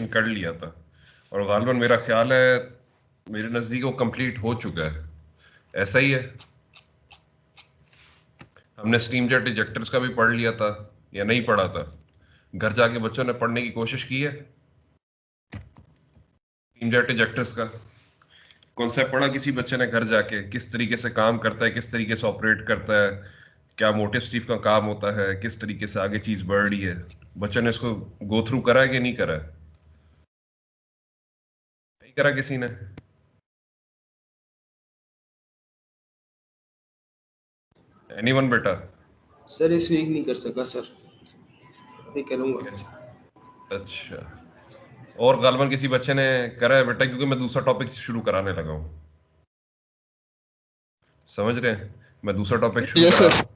कर लिया था और गालिबन मेरा ख्याल है मेरे नज़दीक वो कंप्लीट हो चुका है, ऐसा ही है? हमने स्टीम जेट इजेक्टर्स का भी पढ़ लिया था या नहीं पढ़ा था? घर जाके बच्चों ने पढ़ने की कोशिश की है स्टीम जेट इजेक्टर्स का कॉन्सेप्ट? पढ़ा किसी बच्चे ने घर जाके किस तरीके से काम करता है, किस तरीके से ऑपरेट करता है, क्या मोटिव स्टीव का काम होता है, किस तरीके से आगे चीज बढ़ रही है? बच्चों ने इसको गो थ्रू करा है कि नहीं करा है? नहीं करा किसी ने? एनीवन बेटा? सर इस वीक नहीं कर सका सर, अभी करूँगा। अच्छा, और गालबन किसी बच्चे ने करा है बेटा? क्योंकि मैं दूसरा टॉपिक शुरू कराने लगा हूँ, समझ रहे हैं? मैं दूसरा टॉपिक शुरू यस करा।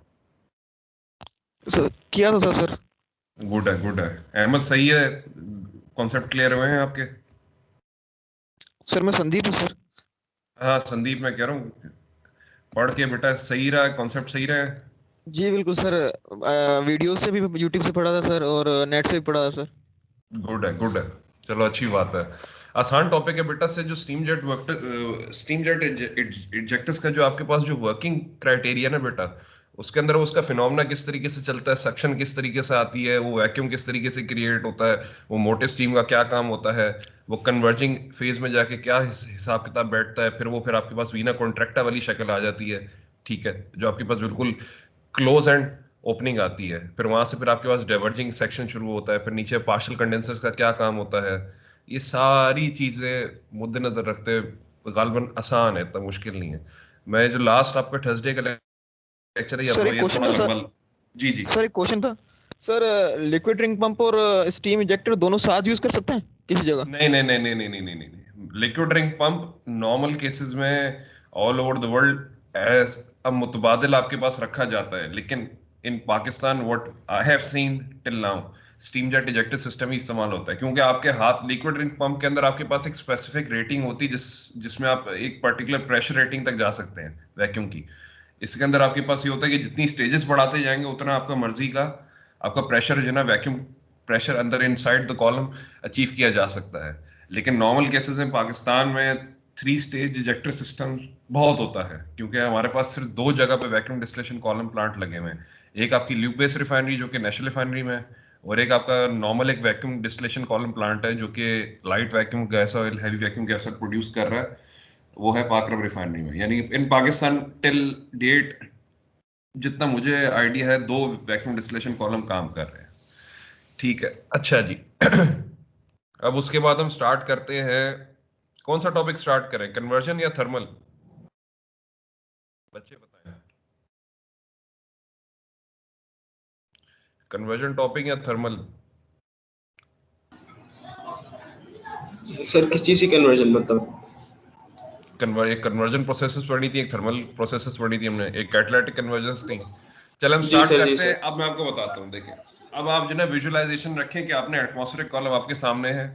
सर किया था सर। गुड है, गुड है। अहमद सही है, कॉन्सेप्ट क्लियर हुए हैं आपके? सर मैं संदीप हूँ सर। हाँ संदीप, मैं कह रहा हूँ पढ़ के बेटा सही रहा, कॉन्सेप्ट सही रहा है? जी बिल्कुल सर, वीडियो से भी यूट्यूब से पढ़ा था सर और नेट से भी पढ़ा था सर। गुड है, गुड है। चलो अच्छी बात है। आसान टॉपिक है बेटा से जो स्टीम जेट इजेक्टर्स का जो आपके पास जो वर्किंग क्राइटेरिया ना बेटा, उसके अंदर वो उसका फिनोमेना किस तरीके से चलता है, सक्शन किस तरीके से आती है, वो वैक्यूम किस तरीके से क्रिएट होता है, वो मोटे स्टीम का क्या काम होता है, वो कन्वर्जिंग फेज में जाके क्या हिसाब किताब बैठता है, फिर आपके पास वीना कॉन्ट्रैक्टा वाली शक्ल आ जाती है, ठीक है, जो आपके पास बिल्कुल क्लोज एंड ओपनिंग आती है, फिर वहां से फिर आपके पास डाइवर्जिंग सेक्शन शुरू होता है, फिर नीचे पार्शियल कंडेंसर्स का क्या काम होता है। ये सारी चीजें मुद्देनजर रखते हुए गालिबन आसान है, इतना मुश्किल नहीं है। मैं जो लास्ट आपका थर्सडे का लेक्चर है सर एक ये क्वेश्चन थोड़ा था सर। लंबा। जी जी। सर एक क्वेश्चन था सर, लिक्विड रिंग पंप और स्टीम इंजेक्टर दोनों साथ यूज कर सकते हैं किसी जगह? नहीं नहीं नहीं नहीं नहीं नहीं नहीं नहीं, liquid ring pump normal cases में all over the world as अब मुतबादिल आपके पास रखा जाता है, लेकिन in Pakistan what I have seen till now steam jet ejector system ही इस्तेमाल होता है, क्योंकि आपके हाथ लिक्विड रिंग पंप के अंदर आपके पास एक स्पेसिफिक रेटिंग होती है जिसमें आप एक पर्टिकुलर प्रेशर रेटिंग तक जा सकते हैं वैक्यूम की। इसके अंदर आपके पास ये होता है कि जितनी स्टेजेस बढ़ाते जाएंगे उतना आपका मर्जी का आपका प्रेशर जो है ना, वैक्यूम प्रेशर अंदर इनसाइड द कॉलम अचीव किया जा सकता है। लेकिन नॉर्मल केसेस में पाकिस्तान में 3 स्टेज इजेक्टर सिस्टम बहुत होता है, क्योंकि हमारे पास सिर्फ 2 जगह पे वैक्यूम डिस्टिलेशन कॉलम प्लांट लगे हुए हैं। एक आपकी ल्यूब बेस रिफाइनरी जो कि नेशनल रिफाइनरी में है, और एक आपका नॉर्मल एक वैक्यूम डिस्टिलेशन कॉलम प्लांट है जो कि light vacuum gas oil heavy vacuum gas oil produce कर रहा है, वो है पाकरम रिफाइनरी में। यानी इन पाकिस्तान टिल डेट जितना मुझे आइडिया है 2 वैक्यूम डिस्टिलेशन कॉलम काम कर रहे हैं, ठीक है। अच्छा जी अब उसके बाद हम स्टार्ट करते हैं। कौन सा टॉपिक स्टार्ट करें, कन्वर्जन या थर्मल? बच्चे बताएं, कन्वर्जन टॉपिक या थर्मल? सर किस चीज़ की कन्वर्जन मतलब? एक कन्वर्जन प्रोसेसेस पढ़नी थी, एक थर्मल प्रोसेसेस पढ़नी थी हमने, एक कैटालिटिक कन्वर्जन्स थी। चल हम जी स्टार्ट सर, जी करते हैं। सर। अब मैं आपको बताता हूँ, देखिए अब आप जो ना विजुअलाइजेशन रखें कि आपने एटमॉस्फेरिक कॉलम आपके सामने है।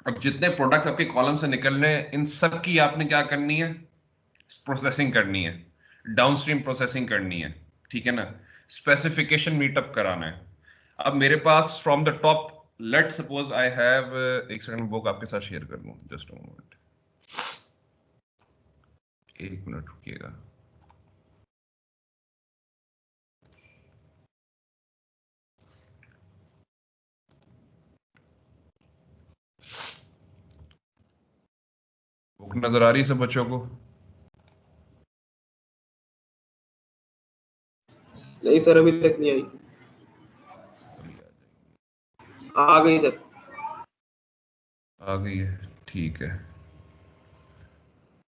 अब जितने प्रोडक्ट्स आपके कॉलम से निकलने हैं इन सब की आपने क्या करनी है, प्रोसेसिंग करनी है, डाउनस्ट्रीम प्रोसेसिंग करनी है, ठीक है ना, स्पेसिफिकेशन मीटअप कराना है। अब मेरे पास from the top, let suppose I have, एक सेकंड बुक आपके साथ शेयर कर लूं, जस्ट अ मोमेंट, 1 मिनट रुकिएगा। बुक नजर आ रही है सब बच्चों को? नहीं सर, अभी तक नहीं आई। आ गई सर। आ गई है, ठीक है।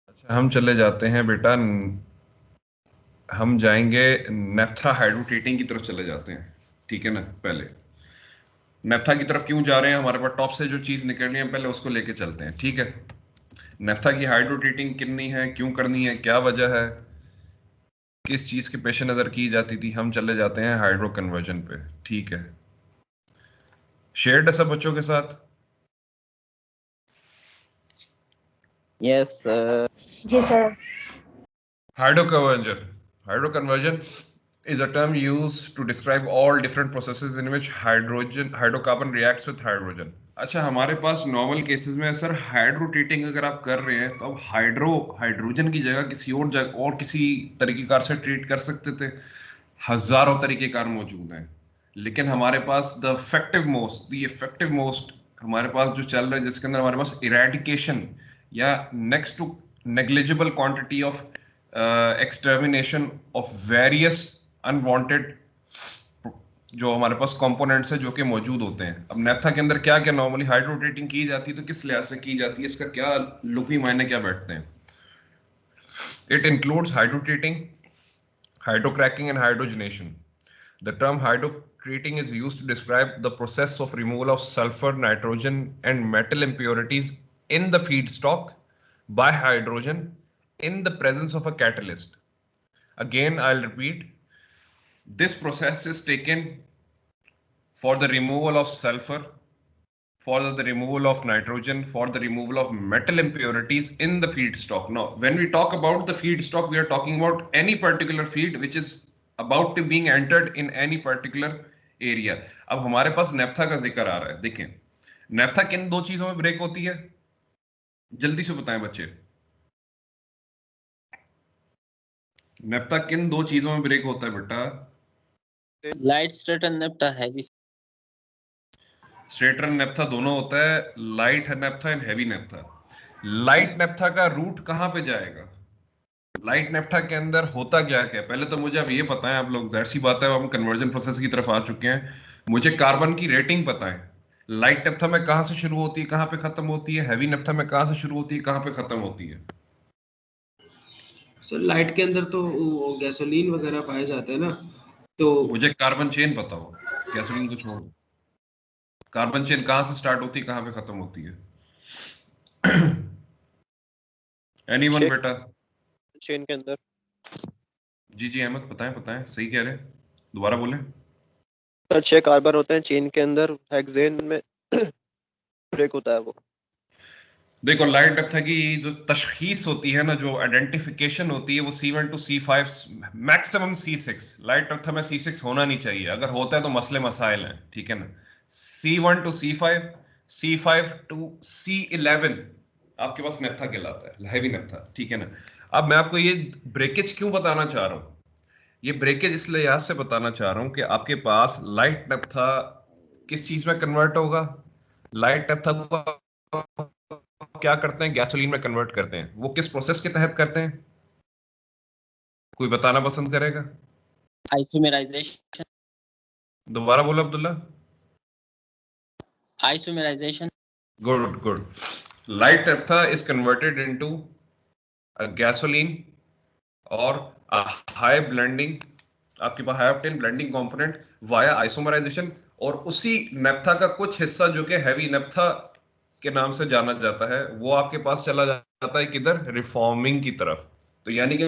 अच्छा हम चले जाते हैं बेटा, हम जाएंगे नेफ्था हाइड्रोटेटिंग की तरफ चले जाते हैं, ठीक है ना। पहले नेफ्था की तरफ क्यों जा रहे हैं, हमारे पास टॉप से जो चीज निकलनी है पहले उसको लेके चलते हैं, ठीक है। नेफ्था की हाइड्रोटेटिंग कितनी है, क्यों करनी है, क्या वजह है, किस चीज के पेश नजर की जाती थी, हम चले जाते हैं हाइड्रो कन्वर्जन पे, ठीक है। शेयर्ड है सब बच्चों के साथ? Yes sir. जी sir. Hydroconversion, hydroconversion is a term used to describe all different processes in which hydrocarbon reacts with hydrogen. अच्छा, हमारे पास नॉर्मल केसेस में सर हाइड्रोटेटिंग अगर आप कर रहे हैं तो अब हाइड्रोजन की जगह किसी और किसी तरीकेकार से ट्रीट कर सकते थे। हजारों तरीकेकार मौजूद हैं, लेकिन हमारे पास द इफेक्टिव मोस्ट हमारे पास जो चल रहा है, जिसके अंदर हमारे पास इरेडिकेशन या next to negligible quantity of extermination of various unwanted जो हमारे पास कंपोनेंट्स है जो कि मौजूद होते हैं। अब नेफ्था के अंदर क्या क्या नॉर्मली हाइड्रोटेटिंग की जाती है, तो किस लिहाज से की जाती है, इसका क्या लुफी मायने क्या बैठते हैं? It includes hydrotreating, hydrocracking and hydrogenation. The term hydrocrating is used to describe the process of removal of sulfur, nitrogen, and metal impurities in the feedstock by hydrogen in the presence of a catalyst. Again, I'll repeat, this process is taken for the removal of sulfur, for the removal of nitrogen, for the removal of metal impurities in the feedstock. Now, when we talk about the feedstock, we are talking about any particular feed which is about to being entered in any particular area. अब हमारे पास naphtha का जिक्र आ रहा है। देखें, naphtha किन दो चीजों में ब्रेक होती है, जल्दी से बताएं बच्चे। नेफ्था किन दो चीजों में ब्रेक होता है बेटा? Light straight and naphtha heavy. Straight run naphtha दोनों होता है, light naphtha and heavy naphtha. Light naphtha का रूट कहां पे जाएगा? लाइट नेफ्था के अंदर होता क्या क्या? पहले तो मुझे अब ये पता है, आप लोग जाहिर सी बात है हम कन्वर्जन प्रोसेस की तरफ आ चुके हैं, मुझे कार्बन की रेटिंग पता है। लाइट नेफ्था में कहां से शुरू होती है, कहां पे खत्म होती है? हैवी नेफ्था में कहां से शुरू होती है, कहां पे खत्म होती है? सर लाइट के अंदर तो गैसोलीन वगैरह पाए जाते हैं ना, तो मुझे कार्बन चेन पता हो, गैसोलीन को छोड़ो। कार्बन चेन कहां से स्टार्ट होती है, कहां पे खत्म होती है? एनीवन बेटा? चेन के अंदर। जी अहमद, बताएं, सही कह रहे हैं, दोबारा बोलें। 6 कार्बन होते हैं चेन के अंदर, हेक्सेन में ब्रेक होता है वो। देखो, लाइट नेफ्था की जो तशखीस होती है ना, जो आइडेंटिफिकेशन होती है, वो C1 to C5, maximum C6। Light naphtha में C6 होना नहीं चाहिए, अगर होता है तो मसले मसाइल हैं, ठीक है ना। C1 to C5, C5 to C11 आपके पास नेफ्था कहलाता है, हैवी नेफ्था, ठीक है ना। अब मैं आपको ये ब्रेकेज क्यों बताना चाह रहा हूँ, ये ब्रेकेज इस लिहाज से बताना चाह रहा हूँ कि आपके पास लाइट नेफ्था किस चीज में कन्वर्ट होगा? लाइट नेफ्था को क्या करते हैं, गैसोलीन में कन्वर्ट करते हैं। वो किस प्रोसेस के तहत करते हैं, कोई बताना पसंद करेगा? Isomerization. दोबारा बोलो Abdullah. Isomerization. Good. Light naphtha is converted into gasoline और हाई ब्लेंडिंग, आपके पास high octane blending component via isomerisation, और उसी नेफ्था का कुछ हिस्सा जो कि हैवी नेफ्था के नाम से जाना जाता है, वो आपके पास चला जाता है किधर? रिफॉर्मिंग की तरफ। तो यानी कि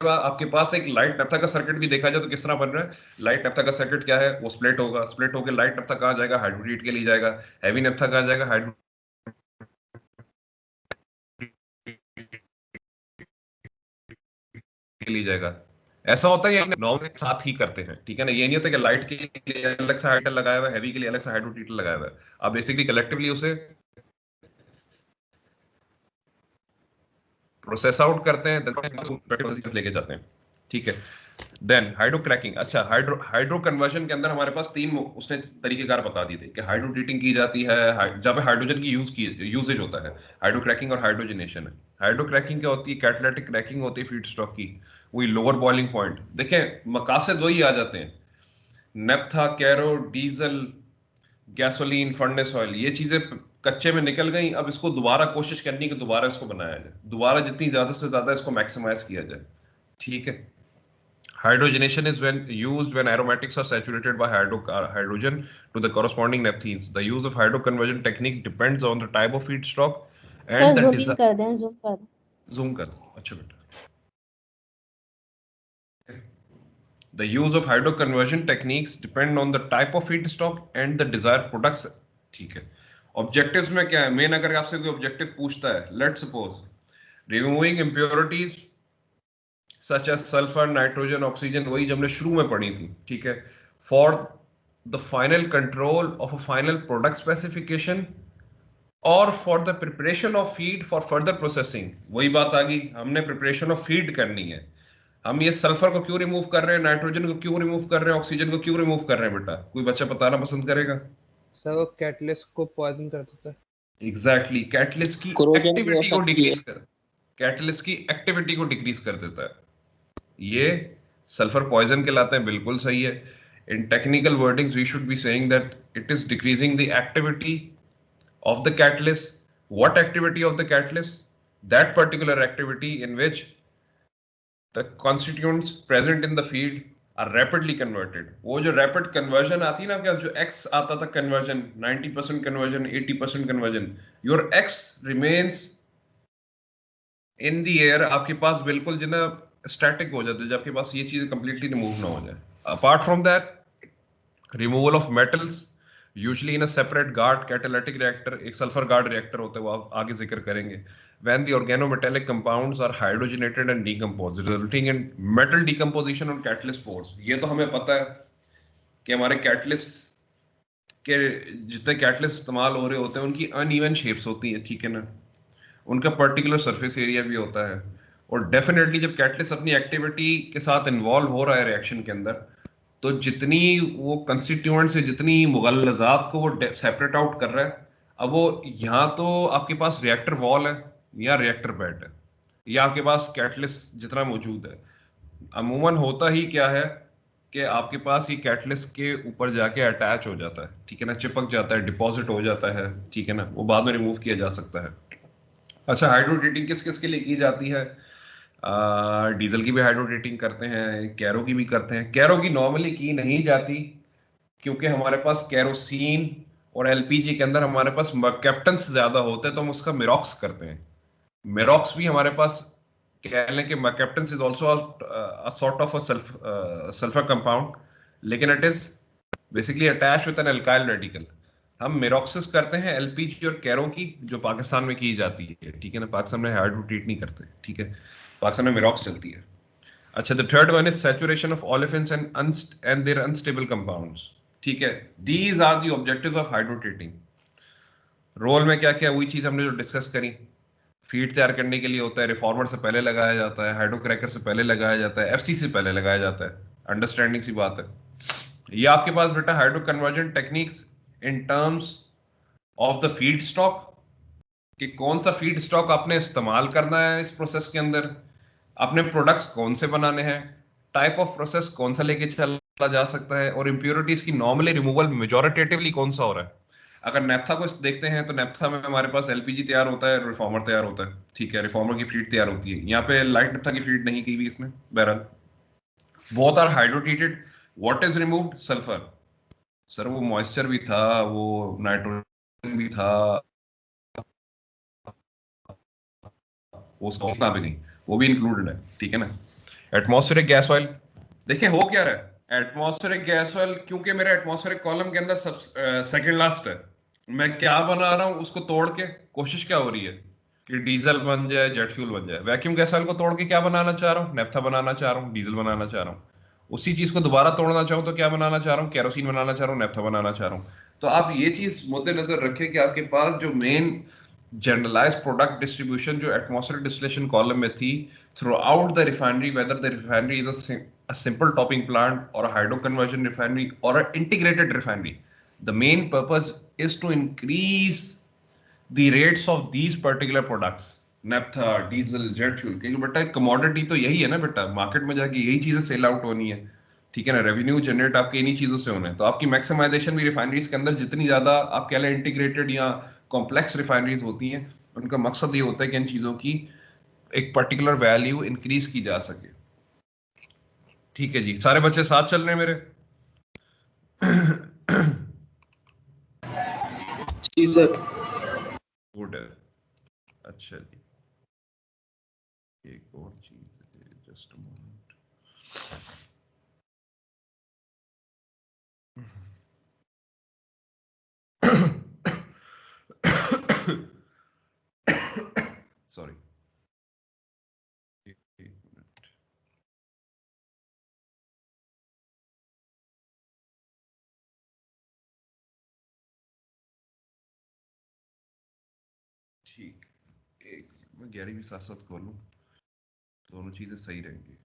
आपके पास एक लाइट नेफ्था का सर्किट भी देखा जाए तो किस तरह बन रहा है? लाइट नेफ्था का सर्किट क्या है, वो स्प्लिट होगा, स्प्लिट होकर लाइट नेफ्था कहाँ जाएगा? हाइड्रोटेट के लिए जाएगा। हैवी नेफ्था कहाँ जाएगा? हाइड्रो के लिए जाएगा। ऐसा होता है, ये नॉर्मल एक साथ ही करते हैं, ठीक है ना। ये नहीं होता कि लाइट के लिए अलग से हाइड्रोटेट लगाया हुआ है, हैवी के लिए अलग से हाइड्रोटेट लगाया हुआ है। आप बेसिकली कलेक्टिवली उसे प्रोसेस आउट करते हैं, लेके जाते हैं, ठीक है। Then hydrocracking. अच्छा, हाइड्रो कन्वर्जन के अंदर हमारे पास 3 उसने तरीकेकार बता दिए थे कि हाइड्रोटेटिंग की जाती है, जब हाइड्रोजन की यूजेज होता है, हाइड्रो क्रैकिंग और हाइड्रोजनेशन है। हाइड्रो क्रैकिंग क्या होती है? कैटालिटिक क्रैकिंग होती है फीडस्टॉक की, वही लोअर बॉइलिंग पॉइंट। देखें, मकासद वही आ जाते हैं, naphtha, kero, diesel, gasoline, furnace oil, ये चीजें कच्चे में निकल गई। अब इसको दोबारा कोशिश करनी कि दोबारा इसको बनाया जाए, दोबारा जितनी ज्यादा से ज्यादा इसको मैक्सिमाइज किया जाए, ठीक है। Hydrogenation is used when aromatics are saturated by hydrogen to the corresponding naphthalene. The use of hydroconversion technique depends on the type of feedstock and the zoom कर दें, zoom कर दो, अच्छा बेटा। The use of hydroconversion techniques depend on the type of feedstock and the desired products, ठीक है। Objectives में क्या है? मेन अगर आपसे कोई ऑब्जेक्टिव पूछता है, let's suppose removing impurities such as sulphur, nitrogen, oxygen, वही जो हमने शुरू में पढ़ी थी, ठीक है, for the final control of a final product specification और for the preparation of feed for further processing. वही बात आ गई, हमने प्रिपरेशन ऑफ फीड करनी है। हम ये सल्फर को क्यों रिमूव कर रहे हैं, नाइट्रोजन को क्यों रिमूव कर रहे हैं, ऑक्सीजन को क्यों रिमूव कर रहे हैं बेटा, कोई बच्चा बताना पसंद करेगा? सर वो कैटलिस्ट को पॉइजन कर देता है। Exactly exactly. कैटलिस्ट की corrosion भी हो एक्टिविटी को सकती है। डिक्रीज कर कैटलिस्ट की एक्टिविटी को डिक्रीज कर देता है। ये सल्फर पॉइजन कहलाते हैं, बिल्कुल सही है। In technical wordings we should be saying that it is decreasing the activity of the catalyst. What activity of the catalyst? That particular activity in which the constituents present in the feed are rapidly converted. वो जो rapid conversion आती है ना, क्या जो X आता था conversion, 90% conversion, 80% conversion, your X remains in the air, आपके पास बिल्कुल जो ना static हो जाता है, जब आपके पास ये चीज़ completely remove ना हो जाए। Apart from that, removal of metals usually in a separate guard catalytic reactor, एक sulfur guard reactor होता है, वो आप आगे जिक्र करेंगे। when the organometallic compounds are hydrogenated and decomposed resulting in metal decomposition on catalyst pores। ये तो हमें पता है कि हमारे catalyst के जितने catalyst इस्तेमाल हो रहे होते हैं उनकी uneven shapes होती हैं, ठीक है ना, उनका पर्टिकुलर सरफेस एरिया भी होता है। और डेफिनेटली जब कैटलिस्ट अपनी एक्टिविटी के साथ इन्वॉल्व हो रहा है रिएक्शन के अंदर, तो जितनी वो कंस्टिट्यूएंट से जितनी मुगल्लजात को वो सेपरेट आउट कर रहा है, अब वो यहाँ तो आपके पास रिएक्टर वॉल है या रिएक्टर बेड है या आपके पास कैटलिस्ट जितना मौजूद है, अमूमन होता ही क्या है कि आपके पास ये कैटलिस्ट के ऊपर जाके अटैच हो जाता है, ठीक है ना, चिपक जाता है, डिपॉजिट हो जाता है, ठीक है ना, वो बाद में रिमूव किया जा सकता है। अच्छा, हाइड्रोटेटिंग किस किस के लिए की जाती है? डीजल की भी हाइड्रोटेटिंग करते हैं, कैरो की भी करते हैं। कैरो की नॉर्मली की नहीं जाती क्योंकि हमारे पास कैरोसिन और एलपीजी के अंदर हमारे पास मर्कैप्टन्स ज्यादा होते हैं, तो हम उसका मिरॉक्स करते हैं। मिरॉक्स भी हमारे पास कह लें कि mercaptans is also a sort of a sulphur compound, लेकिन it is basically attach with an alkyl radical. हम मिरोक्सिस करते हैं एलपीजी और कैरो की, जो पाकिस्तान में की जाती है, ठीक है ना, पाकिस्तान में हाइड्रोट्रीट नहीं करते, ठीक है, पाकिस्तान में मिरोक्स चलती है। अच्छा, the third one is saturation of olefins and their unstable compounds, ठीक है। These are the objectives of hydrotreating. Role में क्या क्या, वही चीज हमने जो डिस्कस करी, फीड तैयार करने के लिए होता है, रिफॉर्मर से पहले लगाया जाता है, हाइड्रोक्रैकर से पहले लगाया जाता है, एफसी से पहले लगाया जाता है, अंडरस्टैंडिंग सी बात है। ये आपके पास बेटा hydro conversion techniques in terms of the feed stock, कि कौन सा फीड स्टॉक आपने इस्तेमाल करना है इस प्रोसेस के अंदर, अपने प्रोडक्ट्स कौन से बनाने हैं, टाइप ऑफ प्रोसेस कौन सा लेके चला जा सकता है, और इम्प्योरिटीज की नॉर्मली रिमूवल मेजोरिटेटिवली कौन सा हो रहा है। अगर नेप्था को देखते हैं तो नेप्था में हमारे पास एलपीजी तैयार होता है, रिफॉर्मर तैयार होता है, ठीक है, रिफॉर्मर की फीड तैयार होती है। यहाँ पे लाइट नेप्था की फीड नहीं की हुई इसमें, बहरहाल both are hydrotreated. What is removed? Sulphur. Sir वो मॉइस्चर भी था, वो नाइट्रोजन भी था, वो उतना भी नहीं, वो भी इंक्लूडेड है, ठीक है ना। एटमॉस्फेरिक गैस ऑयल, देखिए हो क्या रहा है, एटमॉस्फेरिक गैस ऑयल, क्योंकि मेरे एटमॉस्फेरिक कॉलम के अंदर सब सेकंड लास्ट है, मैं क्या बना रहा हूं उसको तोड़ के, कोशिश क्या हो रही है कि डीजल बन जाए, जेट फ्यूल बन जाए। वैक्यूम गैस ऑयल को तोड़ के क्या बनाना चाह रहा हूँ? नेफ्था बनाना चाह रहा हूँ, डीजल बनाना चाह रहा हूँ। उसी चीज को दोबारा तोड़ना चाहूँ तो क्या बनाना चाह रहा हूँ? केरोसिन बनाना चाह रहा हूँ, नेफ्था बनाना चाह रहा हूँ। तो आप ये चीज मद्देनजर रखें कि आपके पास जो मेन जनरलाइज्ड प्रोडक्ट डिस्ट्रीब्यूशन जो एटमॉस्फेरिक डिस्टिलेशन कॉलम में थी through out the refinery, whether the refinery is a simple topping plant or a hydro conversion refinery or an integrated refinery, the main purpose is to increase the rates of these particular products, naphtha, diesel, jet fuel, क्योंकि बेटा commodity तो यही है ना बेटा, market में जाके यही चीजें सेल आउट होनी है, ठीक है ना, रेवेन्यू जनरेट आपके इन्हीं चीजों से होना है। तो आपकी मैक्सिमाइजेशन भी रिफाइनरीज के अंदर जितनी ज्यादा आप कह लें इंटीग्रेटेड या कॉम्प्लेक्स रिफाइनरीज होती हैं, उनका मकसद ये होता है कि इन चीजों की एक पर्टिकुलर वैल्यू इंक्रीज की जा सके। ठीक है जी, सारे बच्चे साथ चल रहे हैं मेरे? जी सर। गुड है। अच्छा जी, एक और चीज, जस्ट अ मोमेंट। सॉरी, एक मिनट। ठीक, एक मैं गैरी भी साथ साथ खोलूं, दोनों चीजें सही रहेंगी।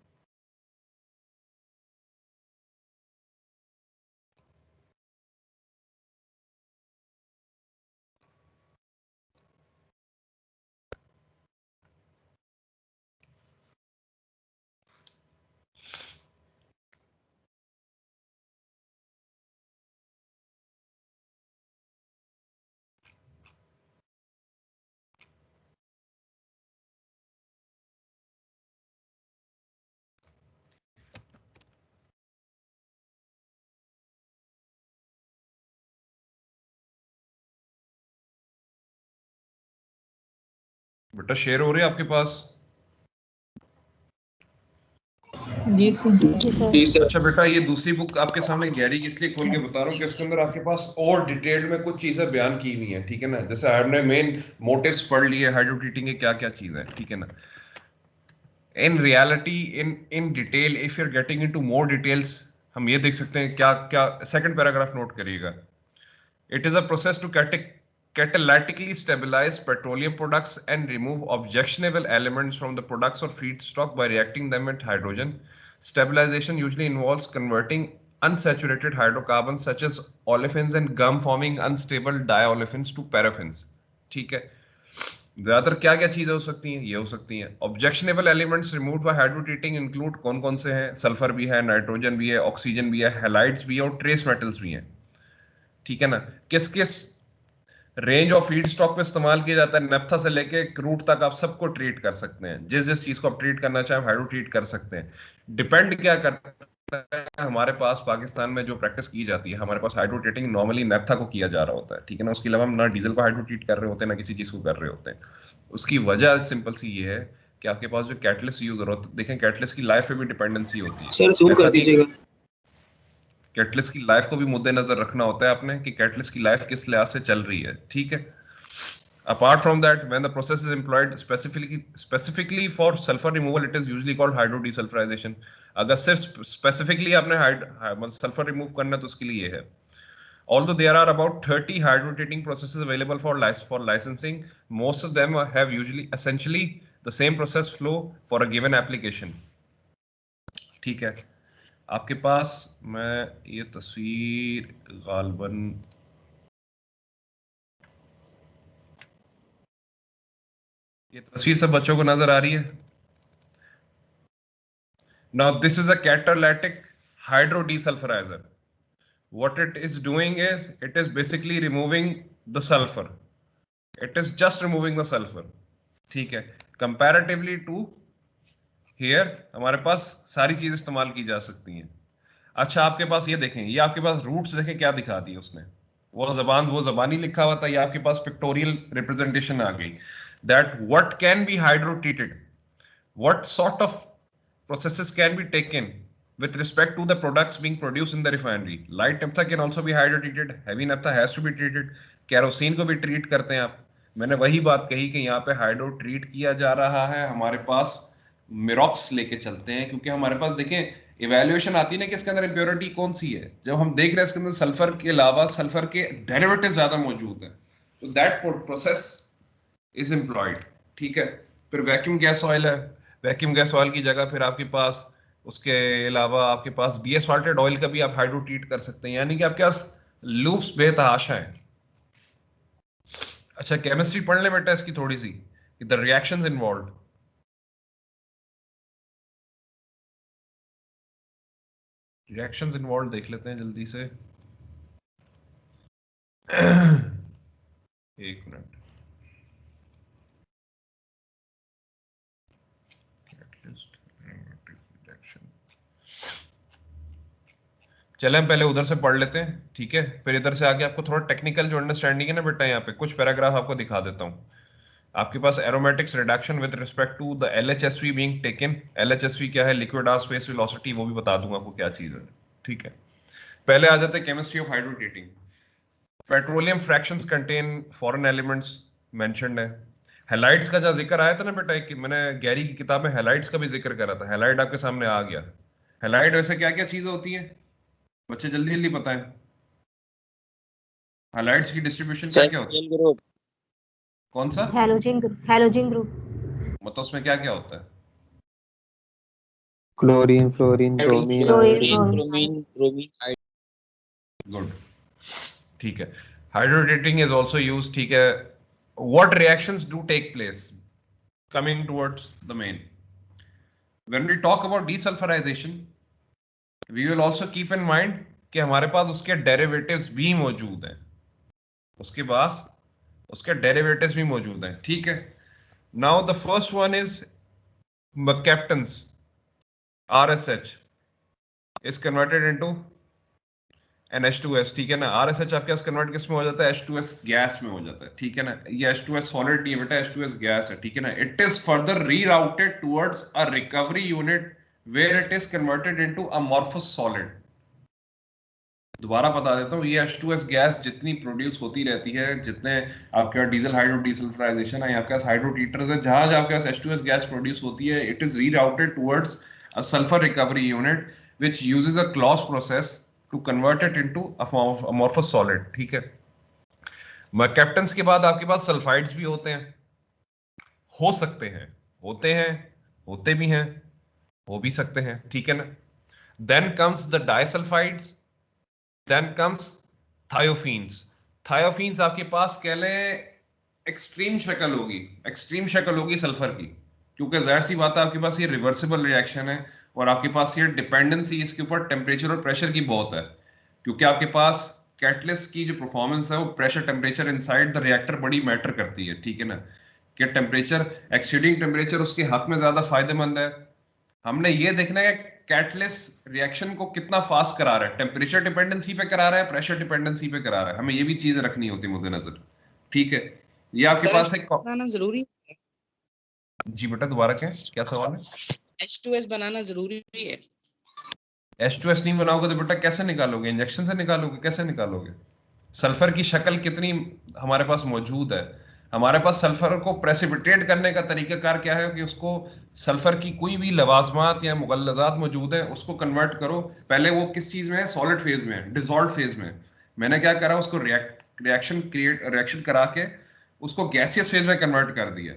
बेटा शेयर हो रही है आपके पास? जी सर। जी सर। अच्छा बेटा, ये दूसरी बुक आपके सामने गैरी की इसलिए खोल के बता रहा हूँ कि इसके अंदर आपके पास और डिटेल में कुछ चीजें बयान की हुई हैं, ठीक है ना। जैसे हमने मेन मोटिव्स पढ़ लिए हाइड्रो ट्रीटिंग के, क्या क्या चीज है, ठीक है ना। In reality, in detail, if you are getting into more details, हम ये देख सकते हैं क्या क्या। सेकंड पैराग्राफ नोट करिएगा। It is a process to catalytically stabilize petroleum products and remove objectionable elements from the products or feedstock by reacting them with hydrogen. Stabilization usually involves converting unsaturated hydrocarbons such as olefins and gum forming unstable diolefins to paraffins. ठीक है। ज्यादातर क्या क्या चीजें हो सकती हैं? ये हो सकती हैं objectionable elements removed by hydro treating. Include कौन कौन से हैं? सल्फर भी है, नाइट्रोजन भी है, ऑक्सीजन भी है, हैलाइड्स भी है और ट्रेस मेटल्स भी हैं, ठीक है ना। किस किस रेंज ऑफ फीड स्टॉक में इस्तेमाल किया जाता है? नेप्था से लेके क्रूड तक आप सबको ट्रीट कर सकते हैं। जिस जिस चीज को आप ट्रीट करना चाहें हाइड्रो ट्रीट कर सकते हैं। डिपेंड क्या करता है, हमारे पास पाकिस्तान में जो प्रैक्टिस की जाती है, हमारे पास हाइड्रो ट्रीटिंग नॉर्मली नेप्था को किया जा रहा होता है, ठीक है ना। उसके अलावा हम ना डीजल को हाइड्रो ट्रीट कर रहे होते हैं, ना किसी चीज को कर रहे होते हैं। उसकी वजह सिंपल सी ये है कि आपके पास जो कैटलिस्ट यूज हो रहा है, देखें कैटलिस्ट की लाइफ पे भी डिपेंडेंसी होती है। सर जूम ऐसा कर नहीं दीजिएगा। कैटलिस्ट की लाइफ को भी मुद्देनजर रखना होता है आपने कि कैटलिस्ट की लाइफ किस लिहाज से चल रही है, ठीक है। Apart from that, when the process is employed specifically for sulfur removal, it is usually called hydrodesulfurization. अगर सिर्फ specifically आपने सल्फर रिमूव करना है तो उसके लिए ये है। Although there are about 30 hydrotreating processes available for licensing, most of them have usually essentially the same process flow for a given application. ठीक है। आपके पास मैं ये तस्वीर गालबन ये तस्वीर सब बच्चों को नजर आ रही है? Now this is a catalytic hydrodesulfurizer. What it is doing is it is basically removing the sulfur. It is just removing the sulfur. ठीक है। Comparatively to here हमारे पास सारी चीज इस्तेमाल की जा सकती हैं। अच्छा आपके पास ये देखें, ये आपके पास रूट्स देखें क्या दिखा दी उसने। वो जबानी लिखा हुआ था, ये आपके पास पिक्टोरियल रिप्रेजेंटेशन आ गई। That what can be hydro treated, what sort of processes can be taken with respect to the products being produced in the refinery. Light naphtha can also be hydrotreated, heavy naphtha has to be treated, kerosene को भी treat करते हैं आप। मैंने वही बात कही कि यहाँ पे हाइड्रो ट्रीट किया जा रहा है, हमारे पास मिरोक्स लेके चलते हैं, क्योंकि हमारे पास देखें इवेल्युएशन आती है ना कि इसके अंदर इंप्योरिटी कौन सी है। जब हम देख रहे हैं इसके अंदर सल्फर के अलावा सल्फर के डेरिवेटिव ज्यादा मौजूद हैं, तो दैट प्रोसेस इज एम्प्लॉयड, ठीक है। फिर वैक्यूम गैस ऑयल है, वैक्यूम गैस ऑयल की जगह फिर आपके पास उसके अलावा आपके पास डीएसॉल्टेड ऑयल का भी आप हाइड्रो ट्रीट कर सकते हैं, यानी कि आपके पास लूप्स बेतहाशा हैं। अच्छा केमिस्ट्री पढ़ ले बेटा इसकी थोड़ी सी, the reactions involved. Reactions involve देख लेते हैं जल्दी से। एक मिनट। चलें पहले उधर से पढ़ लेते हैं, ठीक है। फिर इधर से आके आपको थोड़ा टेक्निकल जो अंडरस्टैंडिंग है ना बेटा, यहाँ पे कुछ पैराग्राफ आपको दिखा देता हूँ। आपके पास aromatics reduction with respect to the LHSV being taken. LHSV क्या है? लिक्विड आर स्पेस वेलोसिटी, वो भी बता दूंगा आपको क्या चीज है, ठीक है। पहले आ जाते हैं chemistry of hydrotreating. Petroleum fractions contain foreign elements mentioned है। हैलाइड्स का जहाँ जिक्र आया था ना बेटा, कि मैंने गैरी की किताब में हैलाइड्स का भी जिक्र करा था, हैलाइड आपके सामने आ गया। हैलाइड वैसे क्या क्या चीजें होती हैं बच्चे, जल्दी जल्दी बताएं। हैलाइड्स की डिस्ट्रीब्यूशन क्या क्या होती है? कौन सा? Halogen group. मतलब उसमें क्या क्या होता है? Chlorine, fluorine, bromine, chlorine, bromine, bromine, good, ठीक है। हाइड्रोडेटिंग इज आल्सो यूज्ड, ठीक है। What reactions do take place coming towards the main when we talk about desulphurisation, we will also keep in mind कि हमारे पास उसके derivatives भी मौजूद हैं, उसके पास उसके डेरिवेटिव्स भी मौजूद हैं, ठीक है। Now the first one is mercaptans, RSH is converted into an H2S, ठीक है ना। RSH आपके पास कन्वर्ट किस में हो जाता है? H2S गैस में हो जाता है, ठीक है ना। ये H2S सॉलिड नहीं है बेटा, H2S गैस है, ठीक है ना। It is further rerouted towards a recovery unit where it is converted into amorphous solid. दोबारा बता देता हूँ, ये H2S गैस जितनी प्रोड्यूस होती रहती है, जितने आपके पास डीजल हाइड्रो डीसल्फराइजेशन है, आपके पास हाइड्रोटीटर्स है, जहां जहां आपके पास H2S गैस प्रोड्यूस होती है, it is rerouted towards a sulphur recovery unit which uses a Claus process to convert it into amorphous solid, ठीक है। मर्कैप्टन्स के बाद आपके पास सल्फाइड्स भी होते हैं, हो सकते हैं, होते हैं, होते भी हैं, हो भी सकते हैं, ठीक है ना। Then comes the disulphides, then comes thiophenes. Thiophenes आपके पास कह लें एक्सट्रीम शक्ल होगी, एक्सट्रीम शक्ल होगी सल्फर की, क्योंकि जाहिर सी बात है आपके पास ये रिवर्सिबल रिएक्शन है और आपके पास ये डिपेंडेंसी इसके ऊपर टेम्परेचर और प्रेशर की बहुत है, क्योंकि आपके पास कैटलिस्ट की जो परफॉर्मेंस है वो pressure temperature inside the reactor बड़ी मैटर करती है, ठीक है ना। कि टेम्परेचर एक्सीडिंग टेम्परेचर उसके हक में ज्यादा फायदेमंद है। हमने ये देखना है कैटलिस्ट रिएक्शन को कितना फास्ट करा रहा है, टेम्परेचर डिपेंडेंसी पे करा रहा है, प्रेशर डिपेंडेंसी पे करा रहा है, हमें ये भी चीज रखनी होती है मद्देनजर, ठीक है। ये आपके पास एक बनाना जरूरी है। जी बेटा दोबारा क्या सवाल है? H2S बनाना जरूरी है। H2S नहीं बनाओगे तो बेटा कैसे निकालोगे? इंजेक्शन से निकालोगे? कैसे निकालोगे? सल्फर की शक्ल कितनी हमारे पास मौजूद है? हमारे पास सल्फर को प्रेसिपिटेट करने का तरीकाकार क्या है कि उसको सल्फर की कोई भी लवाजमात या मुगल्लजात मौजूद है उसको कन्वर्ट करो। पहले वो किस चीज में है? सॉलिड फेज में, डिसॉल्व फेज में। मैंने क्या करा, उसको रिएक्शन करा के उसको गैसियस फेज में कन्वर्ट कर दिया,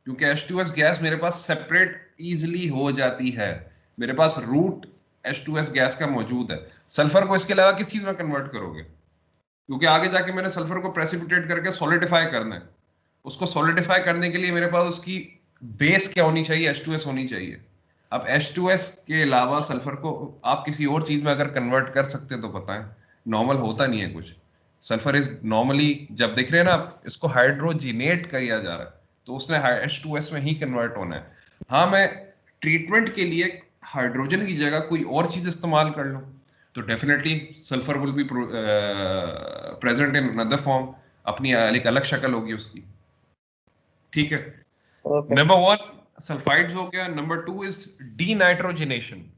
क्योंकि H2S गैस मेरे पास सेपरेट इजिली हो जाती है, मेरे पास रूट H2S गैस का मौजूद है। सल्फर को इसके अलावा किस चीज में कन्वर्ट करोगे? क्योंकि आगे जाके मैंने सल्फर को प्रेसिपिटेट करके सॉलिडिफाई करना है। उसको सॉलिडिफाई करने के लिए मेरे पास उसकी बेस क्या होनी चाहिए? H2S होनी चाहिए। अब H2S के अलावा सल्फर को आप किसी और चीज में अगर कन्वर्ट कर सकते तो बताएं। नॉर्मल होता नहीं है कुछ। सल्फर इज नॉर्मली, जब देख रहे हैं ना आप, इसको हाइड्रोजिनेट किया जा रहा है तो उसने H2S में ही कन्वर्ट होना है। हाँ, मैं ट्रीटमेंट के लिए हाइड्रोजन की जगह कोई और चीज इस्तेमाल कर लूं तो definitely sulphur will be present in another form, अपनी एक अलग शक्ल होगी उसकी, ठीक है। नंबर 1 सल्फाइड्स हो गया। Number 2 is डीनाइट्रोजिनेशन।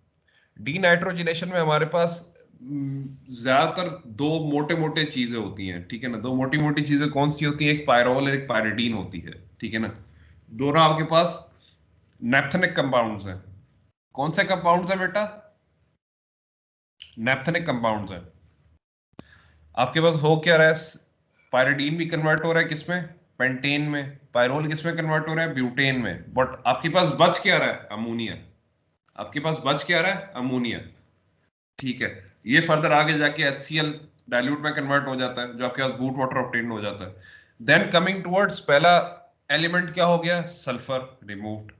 डीनाइट्रोजिनेशन में हमारे पास ज्यादातर दो मोटे मोटे चीजें होती हैं, ठीक है ना। दो मोटी मोटी चीजें कौन सी होती हैं? एक पायरोल और एक पायरिडीन होती है, ठीक है ना। दोनों आपके पास नैप्थेनिक कंपाउंड्स हैं। कौन से कंपाउंड्स हैं बेटा? नैप्थेनिक कंपाउंड्स हैं। आपके पास हो क्या रहा है? पायरिडीन भी कन्वर्ट हो रहा है किसमें? पेंटेन में। पायरोल किसमें कन्वर्ट हो रहा है? ब्यूटेन में। बट आपके पास बच क्या रहा है? अमोनिया। आपके पास बच क्या रहा है? अमोनिया, ठीक है। ये फर्दर आगे जाके HCl डाइल्यूट में कन्वर्ट हो जाता है, जो आपके पास बूट वाटर ऑब्टेन हो जाता है। देन कमिंग टुवर्ड्स, पहला एलिमेंट क्या हो गया? Sulphur removed.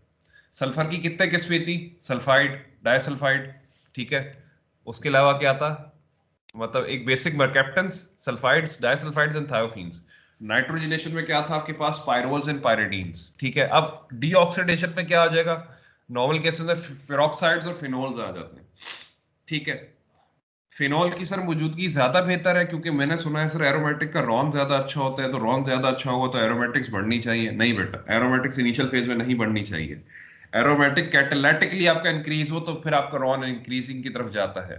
सल्फर की कितने किस्में थी? सल्फाइड, डाइसल्फाइड, ठीक है। उसके अलावा क्या था? मतलब एक बेसिक मर्कैप्टन्स, सल्फाइड्स, डाइसल्फाइड्स एंड थायोफीन्स। नाइट्रोजनेशन में क्या था आपके पास? पायरोल्स एंड पायरिडीन्स, ठीक है। अब डीऑक्सीडेशन में क्या आ जाएगा? नॉर्मल केसेस में पेरोक्साइड्स और फिनोल्स आ जाते हैं, ठीक है। फिनोल की सर मौजूदगी ज्यादा बेहतर है, क्योंकि मैंने सुना है सर एरोमेटिक का रॉन ज्यादा अच्छा होता है, तो रॉन ज्यादा अच्छा होगा तो एरोमेटिक्स बढ़नी चाहिए। नहीं बेटा, एरोमेटिक्स इनिशियल फेज में नहीं बढ़नी चाहिए। एरोमेटिक कैटालिटिकली आपका इंक्रीज हो तो फिर आपका रॉन इंक्रीजिंग की तरफ जाता है।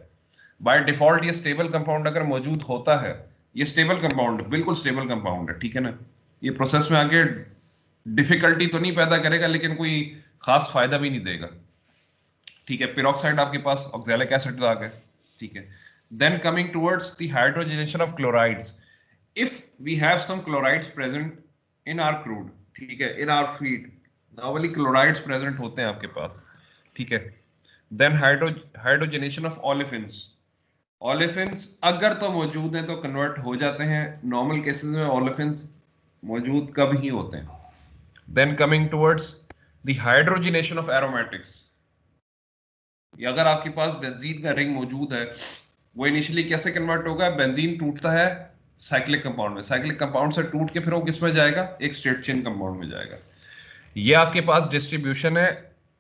बाय डिफॉल्ट ये स्टेबल कंपाउंड अगर मौजूद होता है, ये स्टेबल कंपाउंड, बिल्कुल स्टेबल कंपाउंड है, ठीक है ना। ये प्रोसेस में आगे डिफिकल्टी तो नहीं पैदा करेगा, लेकिन कोई खास फायदा भी नहीं देगा, ठीक है। पेरोक्साइड आपके पास ऑक्सैलिक एसिड्स आ गए, ठीक है। Then coming towards the hydrogenation of chlorides, if we have some chlorides present in our crude, ठीक है, in our feed normally chlorides present होते हैं आपके पास, ठीक है। Then hydrogenation of olefins, olefins अगर तो मौजूद हैं तो कन्वर्ट हो जाते हैं, नॉर्मल केसेस में ओलेफिन्स मौजूद कब ही होते हैं। Then coming towards the hydrogenation of aromatics, अगर आपके पास बेंजीन का रिंग मौजूद है, वो इनिशियली कैसे कन्वर्ट होगा, बेंजीन टूटता है साइक्लिक कंपाउंड में, साइक्लिक कंपाउंड से टूट के फिर वो किस में जाएगा, एक स्ट्रेट चेन कंपाउंड में जाएगा। ये आपके पास डिस्ट्रीब्यूशन है।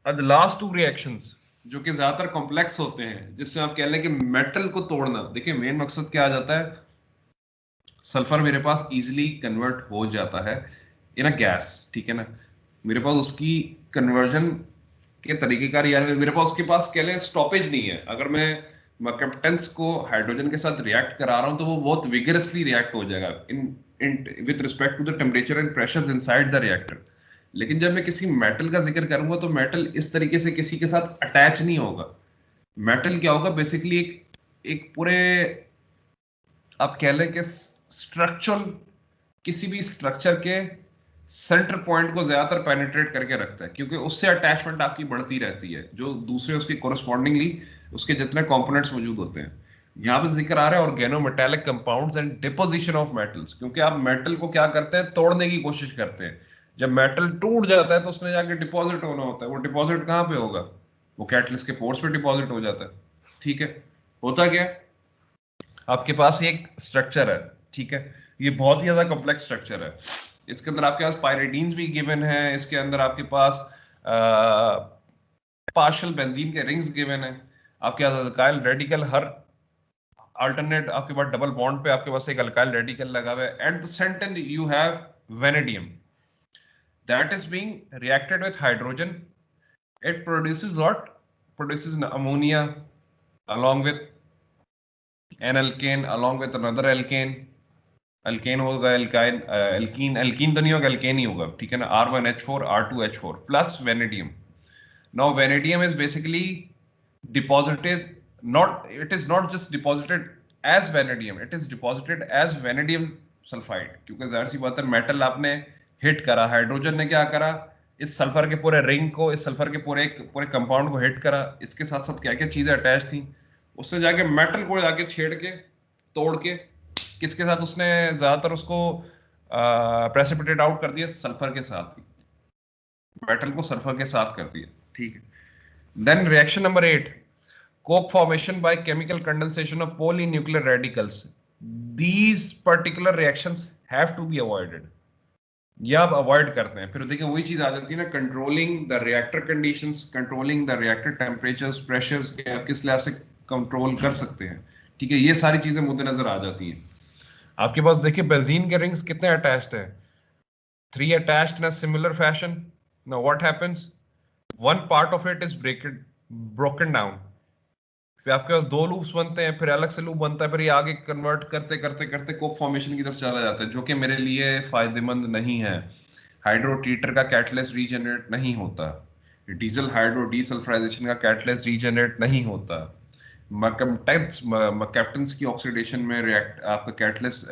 अब लास्ट टू रिएक्शंस जो कि ज्यादातर कॉम्प्लेक्स होते हैं, जिसमें आप कह लें कि मेटल को तोड़ना, देखिए मेन मकसद क्या आ जाता है, सल्फर मेरे पास इजीली कन्वर्ट हो जाता है इन अ गैस, ठीक है ना, मेरे पास उसकी कन्वर्जन के तरीकेकार यार मेरे पास उसके पास कह लें स्टॉपेज नहीं है। अगर मैं मर्केप्टेंस को हाइड्रोजन के साथ रिएक्ट करा रहा हूं तो वो बहुत विगरसली रिएक्ट हो जाएगा in with respect to the temperature and pressures inside the reactor. लेकिन जब मैं किसी मेटल का जिक्र करूंगा तो मेटल इस तरीके से किसी के साथ अटैच नहीं होगा। मेटल क्या होगा, बेसिकली एक पूरे आप कह लें कि स्ट्रक्चरल, किसी भी स्ट्रक्चर के सेंटर पॉइंट को ज्यादातर पेनिट्रेट करके रखता है, क्योंकि उससे अटैचमेंट आपकी बढ़ती रहती है, जो दूसरे उसके कोरस्पॉन्डिंगली उसके जितने कंपोनेंट्स मौजूद होते हैं। यहाँ पे जिक्र आ रहा है organometallic compounds and deposition of metals, क्योंकि आप मेटल को क्या करते हैं, तोड़ने की कोशिश करते हैं। जब मेटल टूट जाता है तो उसने जाके डिपॉजिट होना होता है। वो डिपॉजिट कहाँ पे होगा, वो कैटलिस्ट के पोर्स पे डिपॉजिट हो जाता है, ठीक है। होता क्या है, आपके पास एक स्ट्रक्चर है, ठीक है, ये बहुत ही ज्यादा कॉम्प्लेक्स स्ट्रक्चर है। इसके अंदर आपके पास पायरिडीन्स भी गिवन है, इसके अंदर आपके पास पार्शियल बेंजीन के रिंग्स गिवन है, आपके पास अल्काइल रेडिकल, हर अल्टरनेट आपके पास डबल बॉन्ड पे आपके पास एक अल्काइल रेडिकल लगा हुआ है। At the centre you have vanadium that is being reacted with hydrogen. It produces what? Produces ammonia along with an alkane along with another alkane. Alkane होगा alkyne, alkene तो नहीं होगा, alkane ही होगा, ठीक है ना, R1H4 R2H4 plus vanadium. Now vanadium is basically deposited, it is not just deposited as vanadium, it is deposited as vanadium sulfide, क्योंकि जाहिर सी बात है मेटल आपने हिट करा, हाइड्रोजन ने क्या करा, इस सल्फर के पूरे रिंग को, इस सल्फर के पूरे कंपाउंड को हिट करा, इसके साथ साथ क्या क्या चीजें अटैच थी, उससे जाके मेटल को जाके छेड़ के तोड़ के किसके साथ उसने ज्यादातर उसको प्रेसिपिटेट आउट कर दिया, सल्फर के साथ ही, मेटल को सल्फर के साथ कर दिया, ठीक है। Then reaction number 8, coke formation by chemical condensation of polynuclear radicals. These particular reactions have to be avoided. ये आप अवॉइड करते हैं। फिर देखिए वही चीज आ जाती है ना, controlling the reactor conditions, controlling the reactor temperatures, pressures, के आप किस लिहाज से कंट्रोल कर सकते हैं, ठीक है, ये सारी चीजें मुद्देनजर आ जाती हैं। आपके पास देखिए बेंजीन के रिंग्स कितने अटैच्ड हैं, 3 attached in a similar fashion. Now what happens, one part of it is broken down, फिर आपके पास 2 लूप्स बनते हैं, फिर अलग से लूप बनता है, फिर ये आगे कन्वर्ट करते करते करते कोक फॉर्मेशन की तरफ चला जाता है, जो कि मेरे लिए फायदेमंद नहीं है। हाइड्रोटीटर का कैटलिस्ट रीजनरेट नहीं होता, डीजल हाइड्रो डीसल्फराइजेशन का कैटलिस्ट रीजनरेट नहीं होता, मर्केप्टेंस की ऑक्सीडेशन में रिएक्ट आपका कैटलिस्ट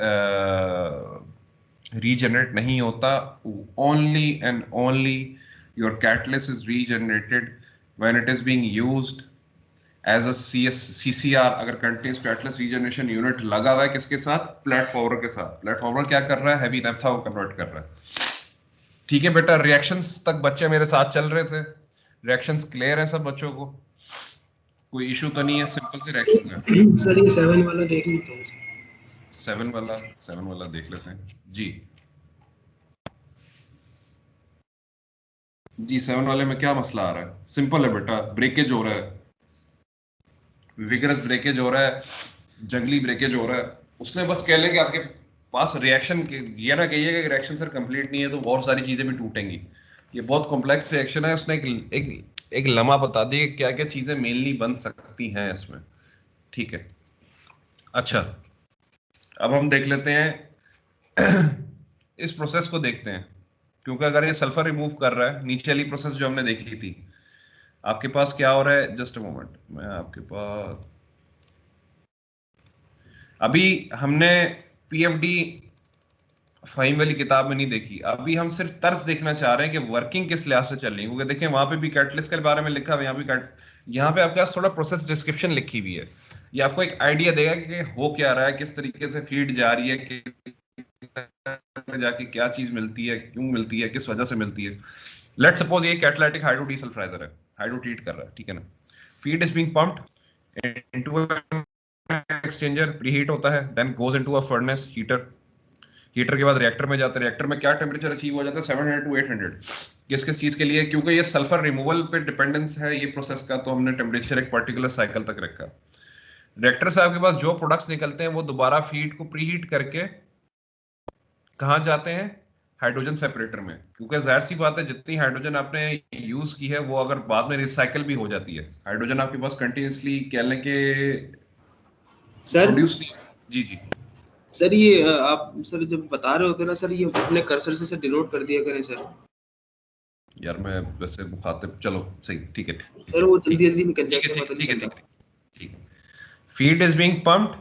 रीजनरेट नहीं होता। Only and only your catalyst is regenerated when it is being used as a CCR, अगर कंटिन्यूस कैटलिस्ट रीजनरेशन यूनिट लगा हुआ है किसके साथ, प्लेटफॉर्मर के साथ। प्लेटफॉर्मर क्या कर रहा है, हैवी नैप्था को कन्वर्ट कर रहा है, ठीक है बेटा। रिएक्शंस तक बच्चे मेरे साथ चल रहे थे, रिएक्शंस क्लियर है सब बच्चों को, कोई इशू तो नहीं है, सिंपल से रिएक्शन है। सर ये 7 वाला देख लेते हैं, 7 वाला देख लेते हैं जी। 7 वाले में क्या मसला आ रहा है, सिंपल है बेटा, ब्रेकेज हो रहा है, विगरस ब्रेकेज हो रहा है, जंगली ब्रेकेज हो रहा है। उसने बस कह लें कि आपके पास रिएक्शन के, ये ना कहिएगा कि रिएक्शन सर कंप्लीट नहीं है तो बहुत सारी चीजें भी टूटेंगी, ये बहुत कॉम्प्लेक्स रिएक्शन है। उसने एक लम्हा बता दिया क्या क्या चीजें मेनली बन सकती हैं इसमें, ठीक है। अच्छा अब हम देख लेते हैं इस प्रोसेस को देखते हैं, क्योंकि अगर ये सल्फर रिमूव कर रहा है, नीचे वाली प्रोसेस जो हमने देखी थी, आपके पास क्या हो रहा है, जस्ट अ मोमेंट, मैं आपके पास अभी हमने PFD फाहिम वाली किताब में नहीं देखी। अभी हम सिर्फ तर्ज देखना चाह रहे हैं कि वर्किंग किस लिहाज से चल रही है, क्योंकि देखें वहां पे भी कैटलिस्ट के बारे में लिखा हुआ है, यहाँ पे आपके पास थोड़ा प्रोसेस डिस्क्रिप्शन लिखी हुई है। ये आपको एक आइडिया देगा कि हो क्या रहा है, किस तरीके से फीड जा रही है, कि जाके क्या चीज मिलती है, क्यों मिलती है, किस वजह से मिलती है। लेट्स सपोज ये कैटालिटिक हाइड्रोडीसल्फ्राइजर है, हाइड्रोट्रीट कर रहा है, ठीक है ना। Feed is being pumped into exchanger, preheat होता है, then goes into a furnace heater, heater के बाद रिएक्टर में जाता है, रिएक्टर में क्या टेम्परेचर अचीव हो जाता है 700 टू 800। किस किस चीज के लिए, क्योंकि ये सल्फर रिमूवल पे डिपेंडेंस है ये प्रोसेस का, तो हमने टेम्परेचर एक पर्टिकुलर साइकिल तक रखा। रिएक्टर से आपके पास जो प्रोडक्ट्स निकलते हैं वो दोबारा फीड को प्रीहीट करके कहाँ जाते हैं, हाइड्रोजन सेपरेटर में, क्योंकि जाहिर सी बात है जितनी हाइड्रोजन आपने यूज की है वो अगर बाद में रिसाइकिल भी हो जाती है, हाइड्रोजन आपके पास कंटिन्यूसली कह लें कि सर प्रोड्यूस नहीं। जी जी सर ये आप सर जब बता रहे होते ना सर, ये अपने कर्सर से सर डिनोट कर दिया करें सर। यार मैं वैसे मुखातिब, चलो सही, ठीक है सर वो जल्दी जल्दी निकल जाता है, पता नहीं ठीक है चलता। ठीक है। Feed is being pumped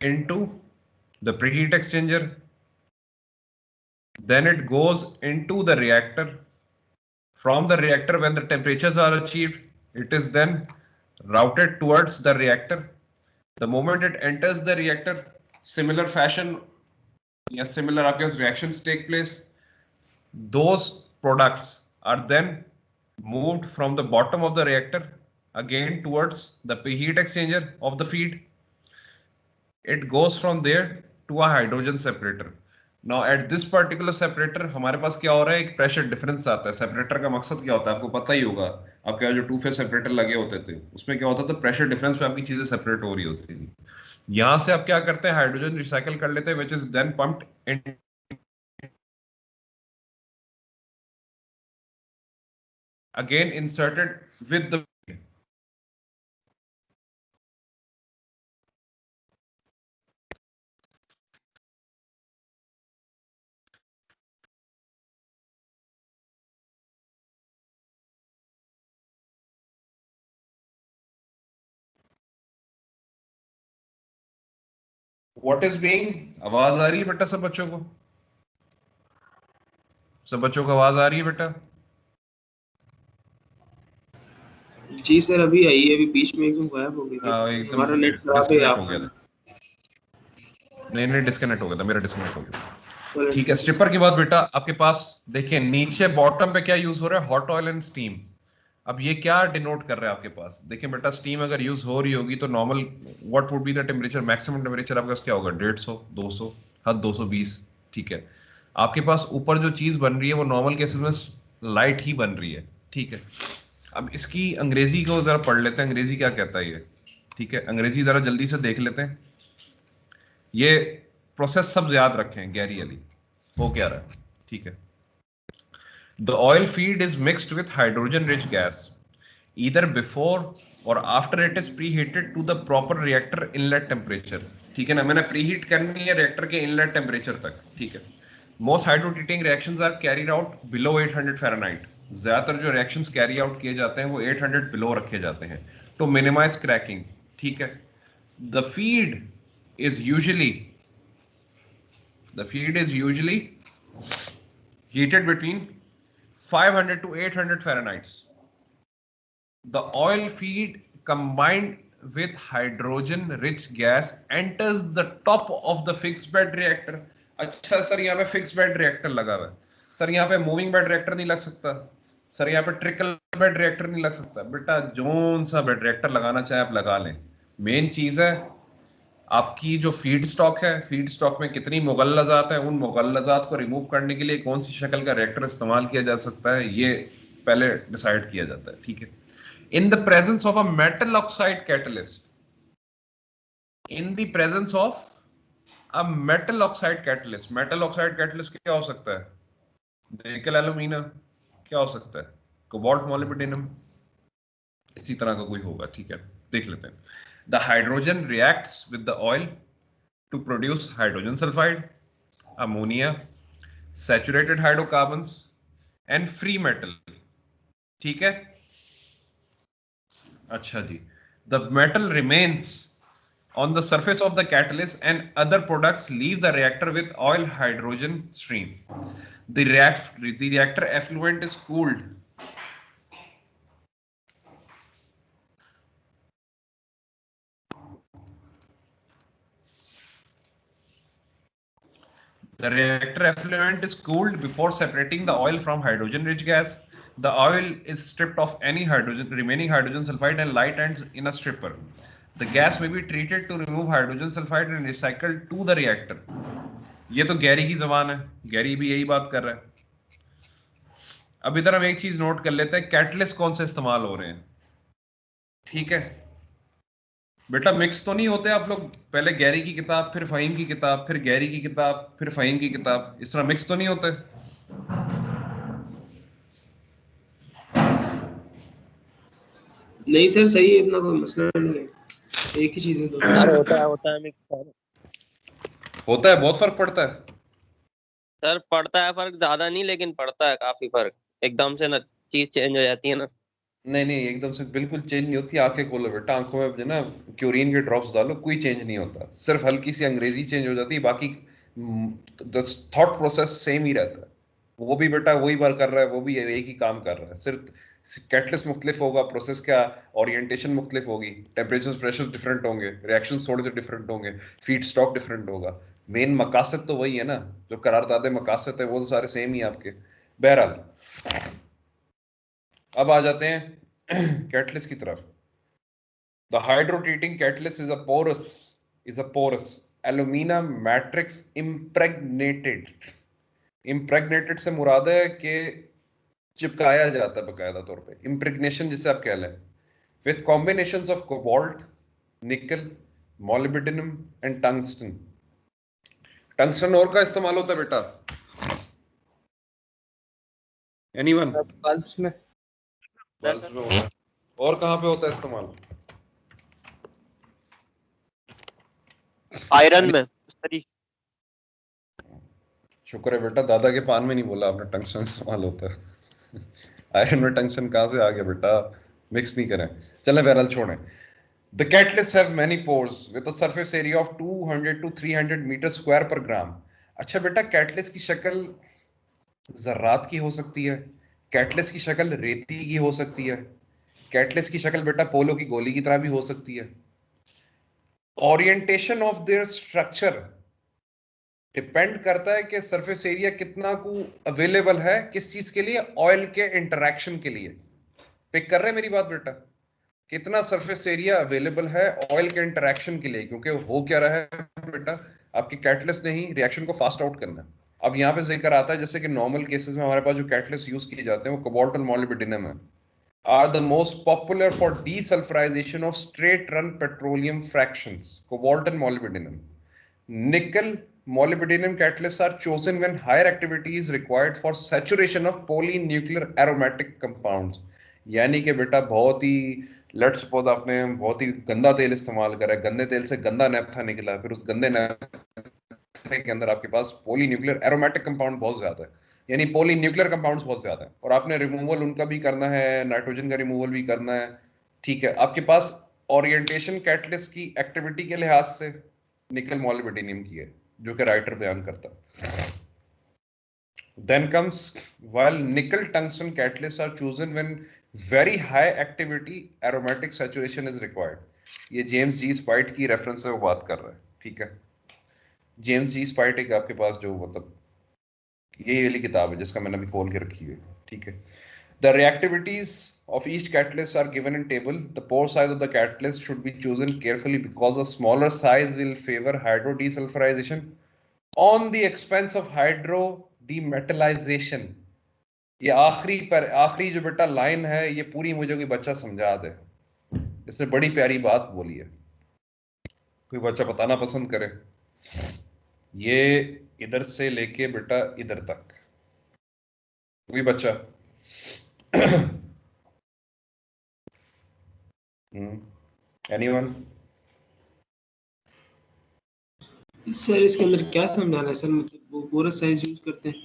into the preheat exchanger, then it goes into the reactor. From the reactor, when the temperatures are achieved, it is then routed towards the reactor. The moment it enters the reactor, similar fashion या similar आपके पास reactions take place. Those products are then moved from the bottom of the reactor again towards the preheat exchanger of the feed. It goes from there to a hydrogen separator. Now at this particular separator हमारे पास क्या हो रहा है, एक pressure difference आता है। Separator का मकसद क्या होता है आपको पता ही होगा, आपके जो टू फेज सेपरेटर लगे होते थे उसमें क्या होता था, प्रेशर डिफरेंस पे आपकी चीजें सेपरेट हो रही होती थी। यहां से आप क्या करते हैं, हाइड्रोजन रिसाइकल कर लेते हैं, which is then pumped in again inserted with the what is being, आवाज आ रही है बेटा सब बच्चों को, सब बच्चों को आवाज आ रही है बेटा? जी सर अभी आई है, अभी बीच में एकदम गायब हो गई थी, एकदम हमारा नेट खराब है डिस्कनेक्ट हो आप। गया था। नहीं डिस्कनेक्ट हो गया था, मेरा डिस्कनेक्ट हो गया। चलो, ठीक है, स्ट्रिपर की बात बेटा आपके पास देखिए नीचे बॉटम पे क्या यूज हो रहा है, हॉट ऑयल एंड स्टीम। अब ये क्या डिनोट कर रहा है आपके पास, देखिए बेटा स्टीम अगर यूज हो रही होगी तो normal what would be the temperature, maximum temperature आपके पास क्या होगा, 150 200 हद 220। ठीक है, आपके पास ऊपर जो चीज बन रही है वो नॉर्मल केसेस में लाइट ही बन रही है। ठीक है, अब इसकी अंग्रेजी को जरा पढ़ लेते हैं, अंग्रेजी क्या कहता है ये। ठीक है, अंग्रेजी जरा जल्दी से देख लेते हैं। ये प्रोसेस सब याद रखें गैरी अली, हो क्या रहा है। ठीक है, the oil feed is mixed with hydrogen rich gas either before or after it is preheated to the proper reactor inlet temperature। ठीक है ना, मैंने प्रीहीट करनी है रिएक्टर के इनलेट टेम्परेचर तक। ठीक है, most hydrotreating reactions are carried out below 800 Fahrenheit. ज्यादातर जो रिएक्शंस कैरी आउट किए जाते हैं वो 800 बिलो रखे जाते हैं टू मिनिमाइज क्रैकिंग। ठीक है, the feed is usually heated between 500 to 800 Fahrenheit. The oil feed combined with hydrogen rich gas enters the top of the fixed bed reactor. अच्छा सर यहाँ पे फिक्स बेड रिएक्टर लगा हुआ है, sir यहाँ पे मूविंग बेड रिएक्टर नहीं लग सकता, सर यहाँ पे ट्रिकल बेड रिएक्टर नहीं लग सकता। बेटा जोन सा बेड रिएक्टर लगाना चाहे आप लगा लें, मेन चीज है आपकी जो फीड स्टॉक है, फीड स्टॉक में कितनी मुगल्लजात है, उन मुगल्लजात को रिमूव करने के लिए कौन सी शक्ल का रिएक्टर इस्तेमाल किया जा सकता है, ये पहले डिसाइड किया जाता है। ठीक है, in the presence of a metal oxide catalyst, in the presence of a metal oxide catalyst, metal oxide catalyst क्या हो सकता है, निकल एल्यूमिना, क्या हो सकता है, कोबाल्ट मोलिब्डेनम, इसी तरह का कोई होगा। ठीक है, देख लेते हैं। The hydrogen reacts with the oil to produce hydrogen sulfide, ammonia, saturated hydrocarbons and free metal। ठीक है, अच्छा जी, the metal remains On the surface of the catalyst and other products leave the reactor with oil hydrogen stream. The reactor effluent is cooled. The reactor effluent is cooled before separating the oil from hydrogen-rich gas. The oil is stripped of any remaining hydrogen sulfide and light ends in a stripper. The gas may be treated to remove hydrogen sulfide and recycled to the reactor. ये तो Gary की जबान है, Gary भी यही बात कर रहा है। अब इधर हम एक चीज नोट कर लेते हैं, कैटलिस्ट कौन से इस्तेमाल हो रहे हैं। ठीक है बेटा, मिक्स तो नहीं होते आप लोग, पहले गैरी की किताब, फिर फहीम की किताब, फिर गैरी की किताब, फिर फहीम की किताब, इस तरह मिक्स तो नहीं होते। नहीं सर, सही है, इतना कोई मसला नहीं है, एक ही चीज है दो। सर होता है मिक्स होता है, बहुत फर्क पड़ता है सर, पड़ता है फर्क, ज्यादा नहीं लेकिन पड़ता है काफी फर्क। एकदम से ना चीज चेंज हो जाती है ना। नहीं एकदम से बिल्कुल चेंज नहीं होती। आंखें खोलो बेटा, आंखों में जो ना क्लोरीन के ड्रॉप्स डालो, कोई चेंज नहीं होता, सिर्फ हल्की सी अंग्रेजी चेंज हो जाती है, बाकी द थॉट प्रोसेस सेम ही रहता है। वो भी बेटा वही बार कर रहा है, वो भी एक ही काम कर रहा है, सिर्फ कैटलिस्ट मुख्तलिफ होगा, प्रोसेस का ओरिएंटेशन मुख्तलिफ होगी, टेम्परेचर प्रेशर डिफरेंट होंगे, रिएक्शन थोड़े से डिफरेंट होंगे, फीड स्टॉक डिफरेंट होगा, मेन मकासद तो वही है ना, जो करारदादे मकासद है वो तो सारे सेम ही आपके। बहरहाल अब आ जाते हैं कैटलिस्ट की तरफ। The hydrotreating catalyst is a porous alumina matrix impregnated से मुराद है कि चिपकाया जाता है बकायदा तौर पे, इम्प्रेग्नेशन जिसे आप कह लें, विद कॉम्बिनेशंस ऑफ कोबाल्ट, निकल, मोलिब्डेनम एंड टंगस्टन। टंगस्टन और का इस्तेमाल होता है बेटा, एनीवन? बल्ब्स में। और कहाँ पे होता है इस्तेमाल? आयरन में। शुक्र है बेटा, दादा के पान में नहीं बोला आपने टंगस्टन इस्तेमाल होता है। आयरन में टंगस्टन कहाँ से आ गया बेटा, मिक्स नहीं करें। चलें बहरहाल छोड़ें। The catalysts have many pores with a surface area of 200 to 300 meter square per gram. अच्छा बेटा, कैटलिस्ट की शक्ल जर्रात की हो सकती है, कैटलिस्ट की शक्ल रेती की हो सकती है, कैटलिस्ट की शक्ल बेटा पोलो की गोली की तरह भी हो सकती है। Orientation of their structure depend करता है कि सरफेस एरिया कितना को अवेलेबल है किस चीज के लिए, ऑयल के इंटरेक्शन के लिए। पिक कर रहे हैं मेरी बात बेटा? कितना सरफेस एरिया अवेलेबल है ऑयल के इंटरेक्शन के लिए, क्योंकि हो क्या रहा है बेटा, आपके कैटलिस्ट ने ही रिएक्शन को फास्ट आउट करना है। अब यहाँ पे जिक्र आता है जैसे कि नॉर्मल केसेस में हमारे पास जो कैटलिस्ट यूज किए जाते हैं वो कोबाल्ट और मोलिब्डेनम है, are the most popular for desulfurization of straight run petroleum fractions, cobalt and molybdenum. Nickel, molybdenum catalysts are chosen when higher activity is required for saturation of polynuclear aromatic compounds. यानी कि बेटा बहुत ही let's suppose आपने बहुत ही गंदा तेल इस्तेमाल करा है, गंदे तेल से गंदा नैप्था निकला, फिर उस गंदे नैप्थे के अंदर आपके पास पॉलीन्यूक्लियर एरोमेटिक कंपाउंड बहुत ज्यादा है, यानी पॉलीन्यूक्लियर कंपाउंड्स बहुत ज्यादा है, और आपने रिमूवल उनका भी करना है, नाइट्रोजन का रिमूवल भी करना है। ठीक है, आपके पास ओरिएंटेशन कैटलिस्ट की एक्टिविटी के लिहाज से निकल मोलिब्डेनम की है, जो कि राइटर बयान करता है। Then comes while nickel tungsten catalysts are chosen when very high activity aromatic saturation is required. ये जेम्स जी स्पाइट की रेफरेंस से वो बात कर रहा है। ठीक है, जेम्स जी स्पाइट एक आपके पास जो मतलब ये वाली किताब है जिसका मैंने अभी खोल के रखी है। ठीक है, the reactivities of each catalyst are given in table. The pore size of the catalyst should be chosen carefully because a smaller size will favor hydro desulfurization on the expense of hydro demetallization. ये आखिरी जो बेटा line है ये पूरी मुझे कोई बच्चा समझा दे, इसने बड़ी प्यारी बात बोली है, कोई बच्चा बताना पसंद करे। ये इधर से लेके बेटा इधर तक, कोई बच्चा? एनीवन? सर इसके अंदर क्या समझाना है सर, मतलब वो पूरा साइज यूज करते हैं?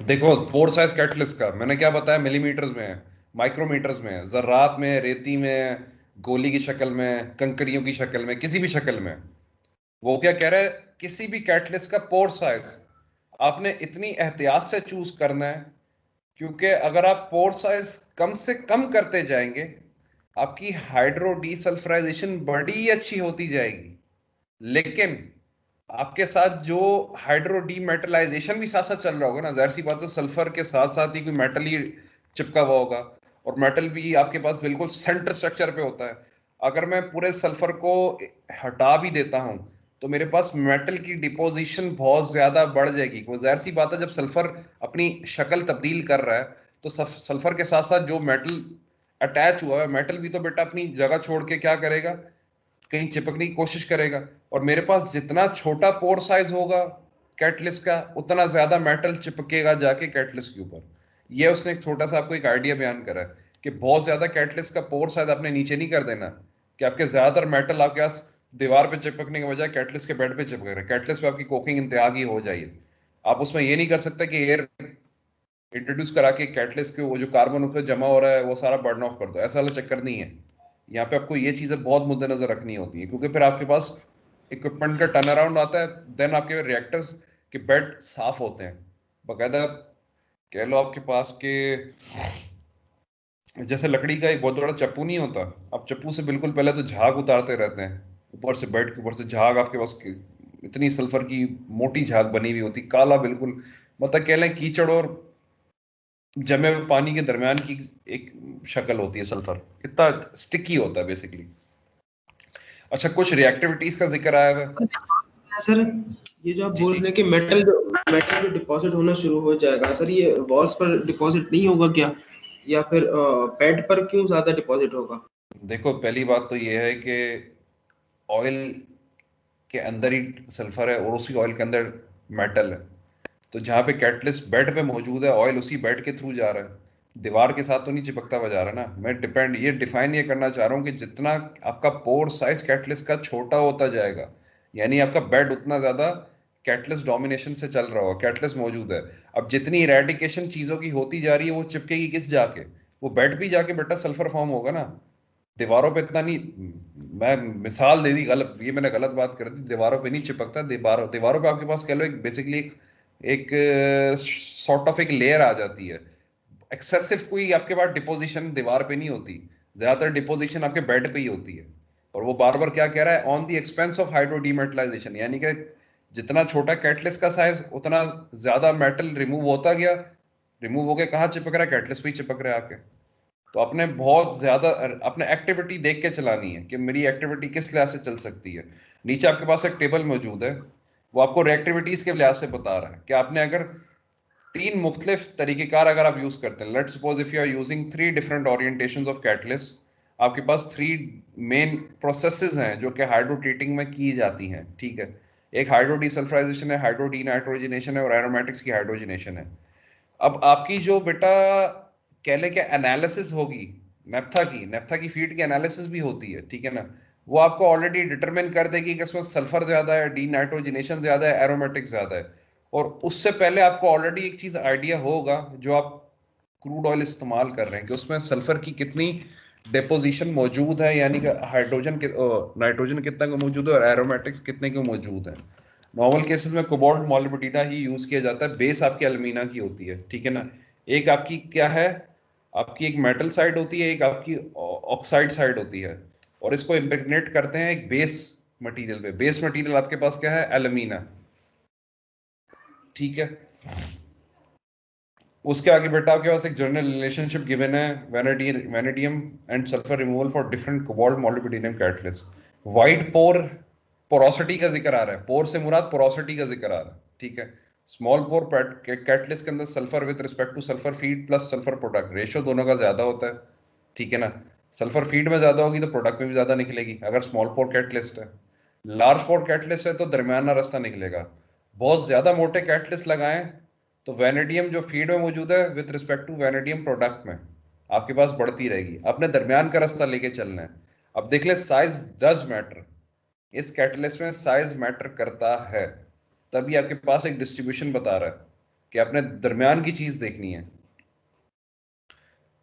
देखो पोर साइज कैटलिस्ट का मैंने क्या बताया, मिलीमीटर्स में है, माइक्रोमीटर्स में है, जर्रात में है, रेती में है, गोली की शक्ल में, कंकरियों की शक्ल में, किसी भी शक्ल में। वो क्या कह रहा है, किसी भी कैटलिस्ट का पोर साइज आपने इतनी एहतियात से चूज करना है, क्योंकि अगर आप पोर साइज कम से कम करते जाएंगे, आपकी हाइड्रो डीसल्फराइजेशन बड़ी अच्छी होती जाएगी। लेकिन आपके साथ जो हाइड्रो डीमेटलाइजेशन भी साथ साथ चल रहा होगा ना, जाहिर सी बात है सल्फर के साथ साथ ही कोई मेटल ही चिपका हुआ होगा, और मेटल भी आपके पास बिल्कुल सेंटर स्ट्रक्चर पे होता है। अगर मैं पूरे सल्फर को हटा भी देता हूं तो मेरे पास मेटल की डिपोजिशन बहुत ज्यादा बढ़ जाएगी। वो जाहिर सी बात है, जब सल्फर अपनी शक्ल तब्दील कर रहा है तो सल्फर के साथ साथ जो मेटल अटैच हुआ है, मेटल भी तो बेटा अपनी जगह छोड़ के क्या करेगा, कहीं चिपकने की कोशिश करेगा। और मेरे पास जितना छोटा पोर साइज होगा कैटलिस्ट का, उतना ज्यादा मेटल चिपकेगा जाके कैटलिस्ट के ऊपर। ये उसने एक छोटा सा आपको एक आइडिया बयान करा है कि बहुत ज्यादा कैटलिस्ट का पोर साइज आपने नीचे नहीं कर देना, कि आपके ज्यादातर मेटल आपके पास दीवार पे चिपकने के बजाय कैटलिस्ट के बेड पे चिपक रहे हैं। कैटलिस्ट पे आपकी कोकिंग इंतहा की हो जाएगी। आप उसमें ये नहीं कर सकते कि एयर इंट्रोड्यूस करा के कैटलिस्ट के वो जो कार्बन उस पर जमा हो रहा है वो सारा बर्न ऑफ कर दो, ऐसा वाला चक्कर नहीं है। यहाँ पे आपको ये चीजें बहुत मुद्देनजर रखनी होती है, क्योंकि फिर आपके पास इक्विपमेंट का टर्न अराउंड आता है, देन आपके रिएक्टर्स के बेड साफ होते हैं बाकायदा। कह लो आपके पास के जैसे लकड़ी का एक बहुत बड़ा चप्पू नहीं होता, आप चप्पू से बिल्कुल पहले तो झाग उतारते रहते हैं, ऊपर से बेड के ऊपर से झाग आपके पास इतनी सल्फर की मोटी झाग बनी हुई होती, काला बिल्कुल, मतलब कह लें कीचड़ और जमे हुए पानी के दरमियान की एक शक्ल होती है सल्फर, इतना स्टिकी होता है बेसिकली। अच्छा, कुछ रिएक्टिविटीज का जिक्र आया हुआ है सर ये जो आप जी बोल जी। रहे हैं कि मेटल जो डिपॉजिट होना शुरू हो जाएगा, सर ये वॉल्स पर डिपॉजिट नहीं होगा क्या, या फिर पैड पर क्यों ज्यादा डिपॉजिट होगा? देखो, पहली बात तो ये है कि ऑयल के अंदर ही सल्फर है और उसी ऑयल के अंदर मेटल है, तो जहाँ पे कैटलिस्ट बेड पे मौजूद है, ऑयल उसी बेड के थ्रू जा रहा है, दीवार के साथ तो नहीं चिपकता हुआ जा रहा ना। मैं ये डिफाइन ये करना चाह रहा हूँ कि जितना आपका पोर साइज कैटलिस्ट का छोटा होता जाएगा, यानी आपका बेड उतना ज्यादा कैटलिस्ट डोमिनेशन से चल रहा होगा, कैटलिस्ट मौजूद है। अब जितनी इरेडिकेशन चीजों की होती जा रही है, वो चिपकेगी किस जाके, वो बेड भी जाके बेटा सल्फर फॉर्म होगा ना, दीवारों पे इतना नहीं। मैं मिसाल दे दी गलत, ये मैंने गलत बात कर दी, दीवारों पे नहीं चिपकता, दीवारों दीवारों पे आपके पास कह लो एक बेसिकली एक सॉर्ट ऑफ एक लेयर आ जाती है। एक्सेसिव कोई आपके पास डिपोजिशन दीवार पे नहीं होती, ज्यादातर डिपोजिशन आपके बेड पे ही होती है। और वो बार बार क्या कह रहा है, on the expense of hydrodemetallisation, यानी कि जितना छोटा कैटलिस्ट का साइज उतना ज्यादा मेटल रिमूव होता गया, रिमूव होके कहाँ चिपक रहा है, कैटलिस्ट पे ही चिपक रहा है आके। तो अपने बहुत ज्यादा अपने एक्टिविटी देख के चलानी है कि मेरी एक्टिविटी किस लिहाज से चल सकती है। नीचे आपके पास एक टेबल मौजूद है, वो आपको रिएक्टिविटीज के लिहाज से बता रहा है कि आपने अगर तीन मुख्तलिफ तरीकेकार अगर आप यूज करते हैं, let's suppose if you are using 3 different orientations of catalyst, आपके पास 3 मेन प्रोसेसेस हैं जो कि हाइड्रो ट्रीटिंग में की जाती हैं, ठीक है। एक हाइड्रो डीसल्फराइजेशन है, हाइड्रो डीनाइट्रोजनेशन है, और एरोमेटिक्स की हाइड्रोजनेशन है। अब आपकी जो बेटा कह ले के एनालिसिस होगी नेप्था की फीड की एनालिसिस भी होती है, ठीक है ना, वो आपको ऑलरेडी डिटरमिन कर देगी कि इसमें सल्फर ज्यादा है, डी नाइट्रोजनेशन ज्यादा है, एरोमेटिक ज्यादा है। और उससे पहले आपको ऑलरेडी एक चीज आइडिया होगा, जो आप क्रूड ऑयल इस्तेमाल कर रहे हैं, कि उसमें सल्फर की कितनी डिपोजिशन मौजूद है, यानी कि हाइड्रोजन नाइट्रोजन कितना का मौजूद है और एरोमेटिक्स कितने के मौजूद है। नॉर्मल केसेस में कोबाल्ट मोलिब्डेना ही यूज किया जाता है, बेस आपकी एल्यूमिना की होती है, ठीक है ना। एक आपकी क्या है, आपकी एक मेटल साइड होती है, एक आपकी ऑक्साइड साइड होती है, और इसको इम्प्रेग्नेट करते हैं एक बेस मटेरियल पे। बेस मटेरियल आपके पास क्या है, एल्यूमिना, ठीक है। उसके आगे बेटा आपके पास एक जनरल रिलेशनशिप गिवन है, vanadium and sulphur removal for different cobalt molybdenum catalyst. Wide pore porosity का जिक्र आ रहा है, पोर से मुराद पोरोसिटी का जिक्र आ रहा है, ठीक है। स्मॉल पोर कैटलिस्ट के अंदर sulphur with respect two sulphur feed plus sulphur product ratio दोनों का ज्यादा होता है, ठीक है ना। सल्फर फीड में ज्यादा होगी तो प्रोडक्ट में भी ज्यादा निकलेगी अगर स्मॉल पोर कैटलिस्ट है। लार्ज पोर कैटलिस्ट है तो दरमियाना रास्ता निकलेगा। बहुत ज्यादा मोटे कैटलिस्ट लगाएं तो वेनेडियम जो फीड में मौजूद है with respect to vanadium product में आपके पास बढ़ती रहेगी, अपने दरमियान का रास्ता लेके चलना है। अब देख ले, साइज डज मैटर, इस कैटलिस्ट में साइज मैटर करता है, तभी आपके पास एक डिस्ट्रीब्यूशन बता रहा है कि अपने दरमियान की चीज देखनी है।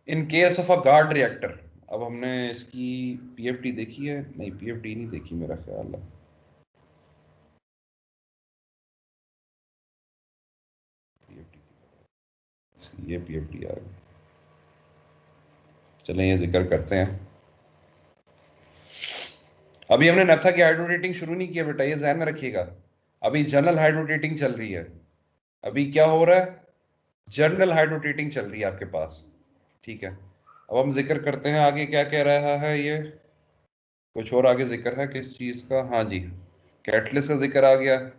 In case of a guard reactor, अब हमने इसकी पीएफटी देखी है? नहीं, पीएफटी नहीं देखी मेरा ख्याल है। ये पीएफटी आ गई। चलें ये जिक्र करते हैं। अभी हमने नेप्था की हाइड्रोरेटिंग शुरू नहीं किया बेटा, ये ध्यान में रखिएगा। अभी जनरल हाइड्रोरेटिंग चल रही है। अभी क्या हो रहा है? जनरल हाइड्रोरेटिंग चल रही है आपके पास, ठीक है। अब हम जिक्र करते हैं आगे क्या कह रहा है ये। कुछ और आगे जिक्र है किस चीज का? हाँ जी, कैटलिस्ट का जिक्र आ गया।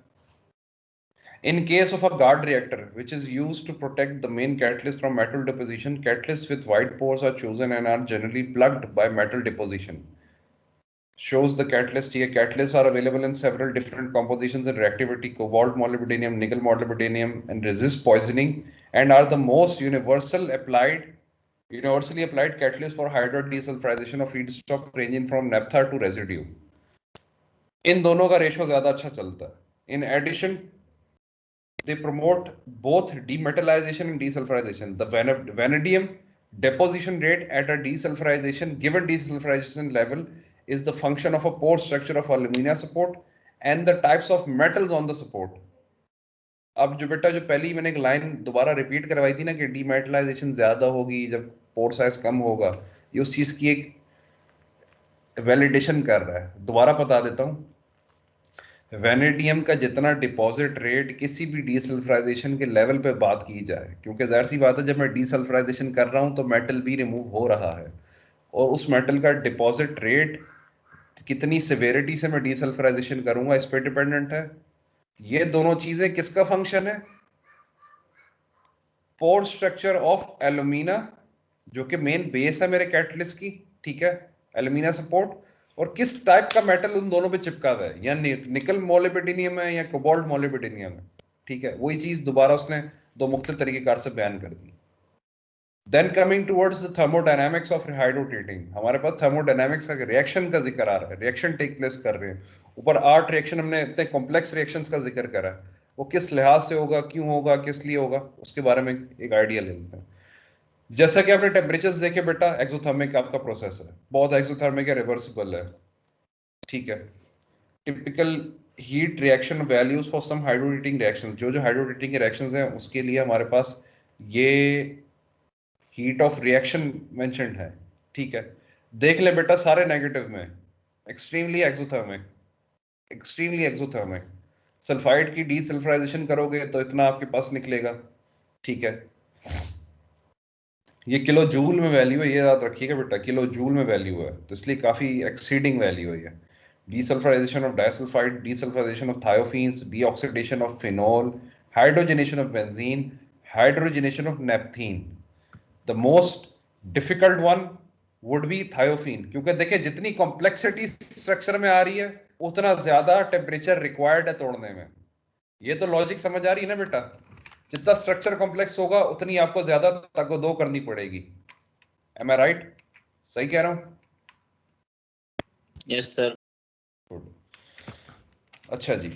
In case of a guard reactor, which is used to protect the main catalyst from metal deposition, catalysts with wide pores are chosen and are generally plugged by metal deposition. Shows the catalyst here. Catalysts are available in several different compositions and reactivity: cobalt, molybdenum, nickel, molybdenum, and resist poisoning, and are the most universally applied catalyst for hydrodesulfurization of feedstock ranging from naphtha to residue. इन दोनों का ratio ज्यादा अच्छा चलता है। In addition, they promote both demetallization and desulfurization. The vanadium deposition rate at a given desulfurization level is the function of a pore structure of alumina support and the types of metals on the support. अब जो बेटा जो पहली मैंने एक line दोबारा repeat करवाई थी ना कि डीमेटलाइजेशन ज्यादा होगी जब पोर साइज कम होगा, ये उस चीज की एक वैलिडेशन कर रहा है। दोबारा बता देता हूँ, वेनेडियम का जितना डिपॉजिट रेट किसी भी डीसल्फराइजेशन के लेवल पे बात की जाए, क्योंकि जाहिर सी बात है जब मैं डीसल्फराइजेशन कर रहा हूं तो मेटल भी रिमूव हो रहा है, और उस मेटल का डिपॉजिट रेट कितनी सिवेरिटी से मैं डीसल्फराइजेशन करूंगा इस पे डिपेंडेंट है। ये दोनों चीजें किसका फंक्शन है? पोर स्ट्रक्चर ऑफ एल्यूमिना, जो कि मेन बेस है मेरे कैटलिस्ट की, ठीक है, एल्यूमिना सपोर्ट, और किस टाइप का मेटल उन दोनों पे चिपका हुआ है, या निकल मोलिब्डेनियम है या कोबाल्ट मोलिब्डेनियम है, ठीक है। वही चीज दोबारा उसने दो मुख्तलिफ तरीकेकार से बयान कर दी। Then coming towards the thermodynamics of hydrotreating, हमारे पास थर्मोडायनामिक्स का रिएक्शन का जिक्र आ रहा है, रिएक्शन टेक प्लेस कर रहे हैं। ऊपर 8 रिएक्शन हमने इतने कॉम्प्लेक्स रिएक्शंस का जिक्र करा है, वो किस लिहाज से होगा, क्यों होगा, किस लिए होगा, उसके बारे में एक आइडिया ले लेते हैं। जैसा कि आपने टेम्परेचर्स देखे बेटा, एक्सोथर्मिक आपका प्रोसेस है, बहुत एक्सोथर्मिक है, रिवर्सिबल है, ठीक है। Typical heat reaction values for some hydrotreating reactions, जो हाइड्रोहीटिंग के रिएक्शंस हैं उसके लिए हमारे पास ये हीट ऑफ रिएक्शन मेंशन्ड है, ठीक है। देख ले बेटा सारे नेगेटिव में, extremely exothermic, extremely exothermic. Sulphide की डीसल्फराइजेशन करोगे तो इतना आपके पास निकलेगा, ठीक है। ये किलो जूल में वैल्यू है, ये याद रखिएगा बेटा, किलो जूल में वैल्यू है, तो इसलिए काफी एक्सीडिंग वैल्यू है ये। Desulfurization of disulfide, desulfurization of thiophene, deoxidation of phenol, hydrogenation of benzene, hydrogenation of naphthene. The most difficult one would be thiophene, क्योंकि देखिए जितनी कॉम्प्लेक्सिटी स्ट्रक्चर में आ रही है उतना ज्यादा टेम्परेचर रिक्वायर्ड है तोड़ने में। ये तो लॉजिक समझ आ रही है ना बेटा, जितना स्ट्रक्चर कॉम्प्लेक्स होगा उतनी आपको ज्यादा तगदो करनी पड़ेगी। Am I right? सही कह रहा हूं? Yes sir. अच्छा जी,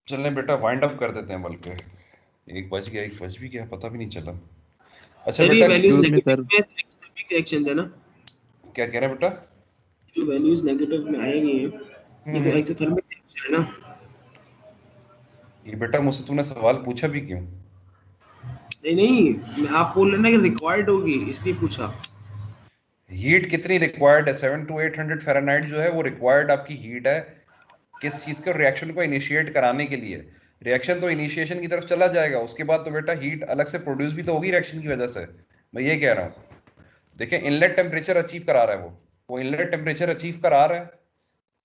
चलने बेटा वाइंड अप कर देते हैं, बल्कि 1 बज गया, 1 बज भी गया, पता भी नहीं चला। अच्छा सर, ये बेटा, वैल्यूज नेगेटिव में एक्सटर्मिक रिएक्शंस है ना? क्या कह रहे हैं बेटा? जो वैल्यूज नेगेटिव में आएंगी ये तो एक्सोथर्मिक रिएक्शन है ना? ये बेटा मुझसे तूने सवाल पूछा भी क्यों? नहीं, आप बोल रहे ना कि रिक्वायर्ड होगी, इसलिए पूछा। हीट कितनी रिक्वायर्ड है? 7 to 800 फ़ारेनहाइट जो है वो रिक्वायर्ड आपकी हीट है किस चीज के रिएक्शन को इनिशिएट कराने के लिए। रिएक्शन तो इनिशिएशन की तरफ चला जाएगा, उसके बाद तो बेटा हीट अलग से प्रोड्यूस भी तो होगी रिएक्शन की वजह से, मैं ये कह रहा हूँ। देखिए इनलेट टेम्परेचर अचीव करा रहा है वो इनलेट टेम्परेचर अचीव करा रहा है,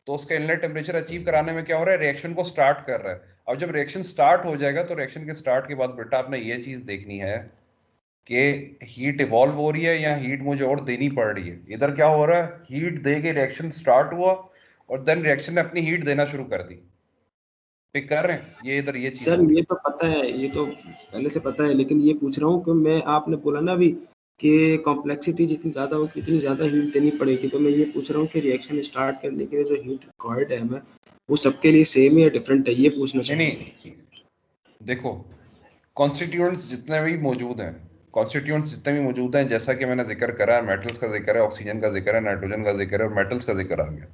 तो उसका इनलेट टेम्परेचर अचीव कराने में क्या हो रहा है, रिएक्शन को स्टार्ट कर रहा है। अब जब रिएक्शन स्टार्ट हो जाएगा तो रिएक्शन के स्टार्ट के बाद बेटा आपने ये चीज देखनी है कि हीट इवॉल्व हो रही है या हीट मुझे और देनी पड़ रही है। इधर क्या हो रहा है, हीट दे के रिएक्शन स्टार्ट हुआ और देन रिएक्शन ने अपनी हीट देना शुरू कर दी। पिक कर रहे हैं ये इधर ये चीज? सर ये तो पता है, ये तो पहले से पता है, लेकिन ये पूछ रहा हूँ कि मैं, आपने बोला ना अभी कि कॉम्प्लेक्सिटी जितनी ज्यादा होगी इतनी ज्यादा हीट देनी पड़ेगी, तो मैं ये पूछ रहा हूँ कि रिएक्शन स्टार्ट करने के लिए जो हीट रिक्वायर्ड है हमें, वो सबके लिए सेम या डिफरेंट है, ये पूछना चाहिए। नहीं, देखो कॉन्स्टिट्यूएंट्स जितने भी मौजूद हैं, कॉन्स्टिट्यूएंट्स जितने भी मौजूद हैं, जैसा कि मैंने जिक्र करा, मेटल्स का जिक्र है, ऑक्सीजन का जिक्र है, नाइट्रोजन का जिक्र है और मेटल्स का जिक्र आ गया।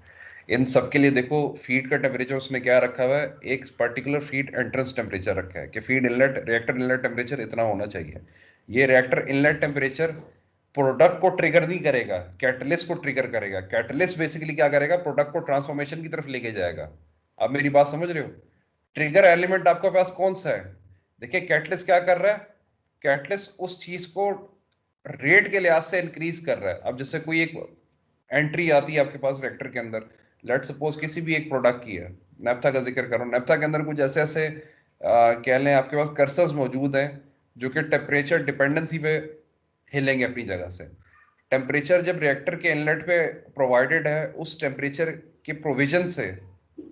इन सब के लिए देखो फीड का टेम्परेचर उसने क्या रखा हुआ है, एक पर्टिकुलर फीड एंट्रेंस टेम्परेचर रखा है कि feed inlet reactor inlet temperature इतना होना चाहिए। ये रिएक्टर इनलेट टेम्परेचर प्रोडक्ट को ट्रिगर नहीं करेगा, कैटलिस्ट को ट्रिगर करेगा। कैटलिस्ट बेसिकली क्या करेगा, प्रोडक्ट को ट्रांसफॉर्मेशन की तरफ लेके जाएगा। अब मेरी बात समझ रहे हो? ट्रिगर एलिमेंट आपके पास कौन सा है? देखिए कैटलिस्ट क्या कर रहा है, कैटलिस्ट उस चीज को रेट के लिहाज से इंक्रीज कर रहा है। अब जैसे कोई एक एंट्री आती है आपके पास रिएक्टर के अंदर, लेट सपोज किसी भी एक प्रोडक्ट की है, नेफ्था का जिक्र करो, नेफ्था के अंदर कुछ ऐसे ऐसे कह लें आपके पास कर्सर्स मौजूद हैं जो कि टेम्परेचर डिपेंडेंसी पे हिलेंगे अपनी जगह से। टेम्परेचर जब रिएक्टर के इनलेट पे प्रोवाइडेड है, उस टेम्परेचर के प्रोविजन से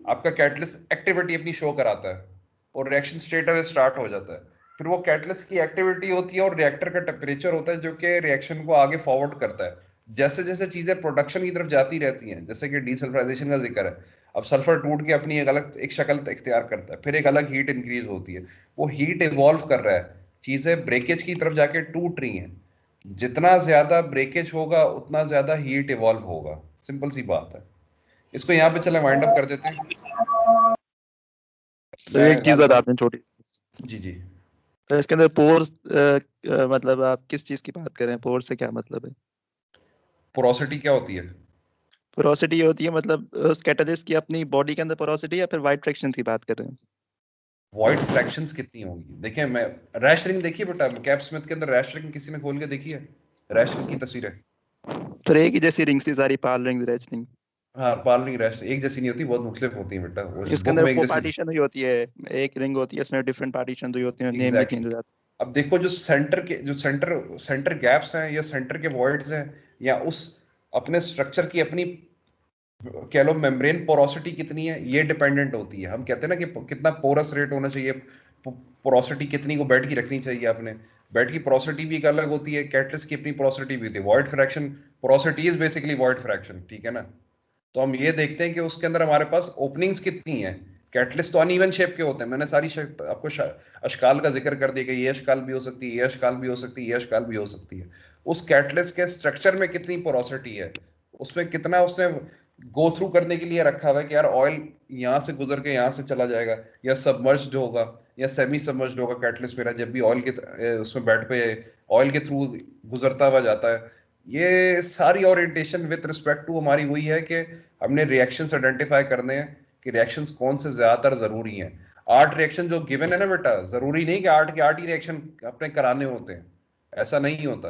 आपका कैटलिस्ट एक्टिविटी अपनी शो कराता है और रिएक्शन स्टेट स्टार्ट हो जाता है। फिर वो कैटलिस्ट की एक्टिविटी होती है और रिएक्टर का टेम्परेचर होता है जो कि रिएक्शन को आगे फॉरवर्ड करता है। जैसे जैसे चीजें प्रोडक्शन की तरफ जाती रहती हैं, जैसे कि डीसल्फराइजेशन का जिक्र है, अब सल्फर टूट के अपनी एक अलग एक शक्ल इख्तियार करता है, फिर एक अलग हीट इंक्रीज होती है, वो हीट इवॉल्व कर रहा है, चीजें ब्रेकेज की तरफ जाके टूट रही हैं। जितना ज्यादा ब्रेकेज होगा उतना ज्यादा हीट इवॉल्व होगा, सिंपल सी बात है। इसको यहाँ पे चले वाइंड अप कर देते हैं। तो एक चीज बता आपने छोटी, जी जी, तो इसके अंदर पोर्स मतलब आप किस चीज की बात कर रहे हैं? पोर्स से क्या मतलब है? पोरोसिटी क्या होती है? पोरोसिटी ये होती है मतलब उस कैटलिस्ट की अपनी बॉडी के अंदर पोरोसिटी, या फिर वाइड फ्रैक्शन की बात कर रहे हैं? वॉइड फ्रैक्शंस कितनी होंगी? देखिए मैं रैश रिंग देखिए बेटा, कैप स्मिथ के अंदर रैश रिंग किसी ने खोल के देखी है? रैश रिंग की तस्वीरें तो एक ही जैसी रिंग्स थी सारी, पाल रिंग, रैच रिंग। हाँ, पाल रिंग रैश एक जैसी नहीं होती, बहुत मुख्तलिफ होती है बेटा। वो उसके बुक अंदर में एक वो जैसी पार्टीशन हुई होती है, एक रिंग होती है उसमें डिफरेंट पार्टीशन हुई होती है, नेम भी चेंज हो जाता है। अब देखो जो सेंटर गैप्स हैं या सेंटर के वॉइड्स हैं या उस अपने स्ट्रक्चर की अपनी कह लो मेम्ब्रेन पोरोसिटी कितनी है, ये डिपेंडेंट होती है। हम कहते हैं ना कि कितना पोरस रेट होना चाहिए, पोरोसिटी कितनी को बेड की रखनी चाहिए आपने। बेड की पोरोसिटी भी एक अलग होती है, कैटलिस्ट की अपनी पोरोसिटी भी होती है। Void fraction, porosity is basically void fraction, ठीक है ना? तो हम ये देखते हैं कि उसके अंदर हमारे पास ओपनिंग्स कितनी है। कैटलिस्ट तो अनइवन शेप के होते हैं, मैंने सारी आपको अशकाल का जिक्र कर दिया कि ये अशकाल भी हो सकती है, ये अशकाल भी हो सकती है, ये अशकाल भी हो सकती है। उस कैटलिस्ट के स्ट्रक्चर में कितनी पोरोसिटी है, उसमें कितना उसने गो थ्रू करने के लिए रखा हुआ है कि यार ऑयल यहाँ से गुजर के यहाँ से चला जाएगा, या सबमर्ज्ड होगा या सेमी सबमर्ज्ड होगा कैटलिस्ट मेरा, जब भी ऑयल के उसमें बेड पे ऑयल के थ्रू गुजरता हुआ जाता है। ये सारी ओरिएंटेशन विद रिस्पेक्ट टू हमारी वही है कि हमने रिएक्शंस आइडेंटिफाई करने हैं कि रिएक्शंस कौन से ज्यादातर जरूरी हैं। 8 रिएक्शन जो गिवन है ना बेटा, जरूरी नहीं कि 8 के 8 ही रिएक्शन अपने कराने होते हैं, ऐसा नहीं होता।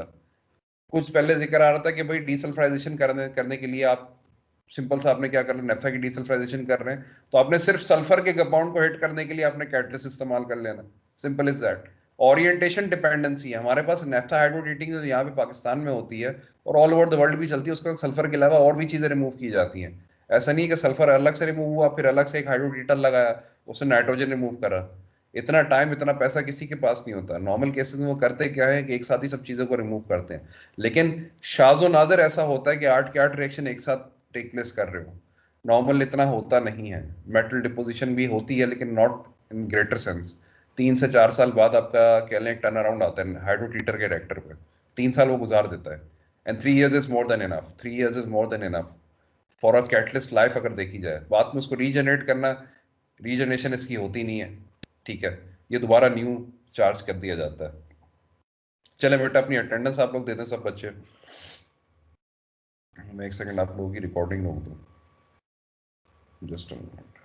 कुछ पहले जिक्र आ रहा था कि भाई डीसल्फराइजेशन करने के लिए आप सिंपल सा आपने क्या करना, नेफ्था की डीसल्फराइजेशन कर रहे हैं तो आपने सिर्फ सल्फर के कंपाउंड को हिट करने के लिए आपने कैटलिस्ट इस्तेमाल कर लेना, simple is that. Orientation dependency है हमारे पास। नेफ्था हाइड्रोडेटिंग जो यहाँ पे पाकिस्तान में होती है और ऑल ओवर द वर्ल्ड भी चलती है, उसका सल्फर के अलावा और भी चीजें रिमूव की जाती हैं। ऐसा नहीं है कि सल्फर अलग से रिमूव हुआ फिर अलग से एक हाइड्रोडीटर लगाया उससे नाइट्रोजन रिमूव करा। इतना टाइम इतना पैसा किसी के पास नहीं होता। नॉर्मल केसेस में वो करते क्या है कि एक साथ ही सब चीजों को रिमूव करते हैं, लेकिन शाज़ो नाज़र ऐसा होता है कि 8 के 8 रिएक्शन एक साथ टेक प्लेस कर रहे हो। नॉर्मल इतना होता नहीं है। मेटल डिपोजिशन भी होती है लेकिन नॉट इन ग्रेटर सेंस। 3 से 4 साल बाद आपका कह लें टर्न अराउंड आता है हाइड्रोटीटर के रिएक्टर पे, 3 साल वो गुजार देता है। And 3 years is more than enough, 3 years is more than enough for a catalyst life. अगर देखी जाए बाद में उसको रीजनरेट करना, रीजनरेशन इसकी होती नहीं है, ठीक है, ये दोबारा न्यू चार्ज कर दिया जाता है। चले बेटा अपनी अटेंडेंस आप लोग दे दें सब बच्चे। मैं 1 सेकंड आप लोगों की रिकॉर्डिंग रोक दूं, जस्ट अ मिनट।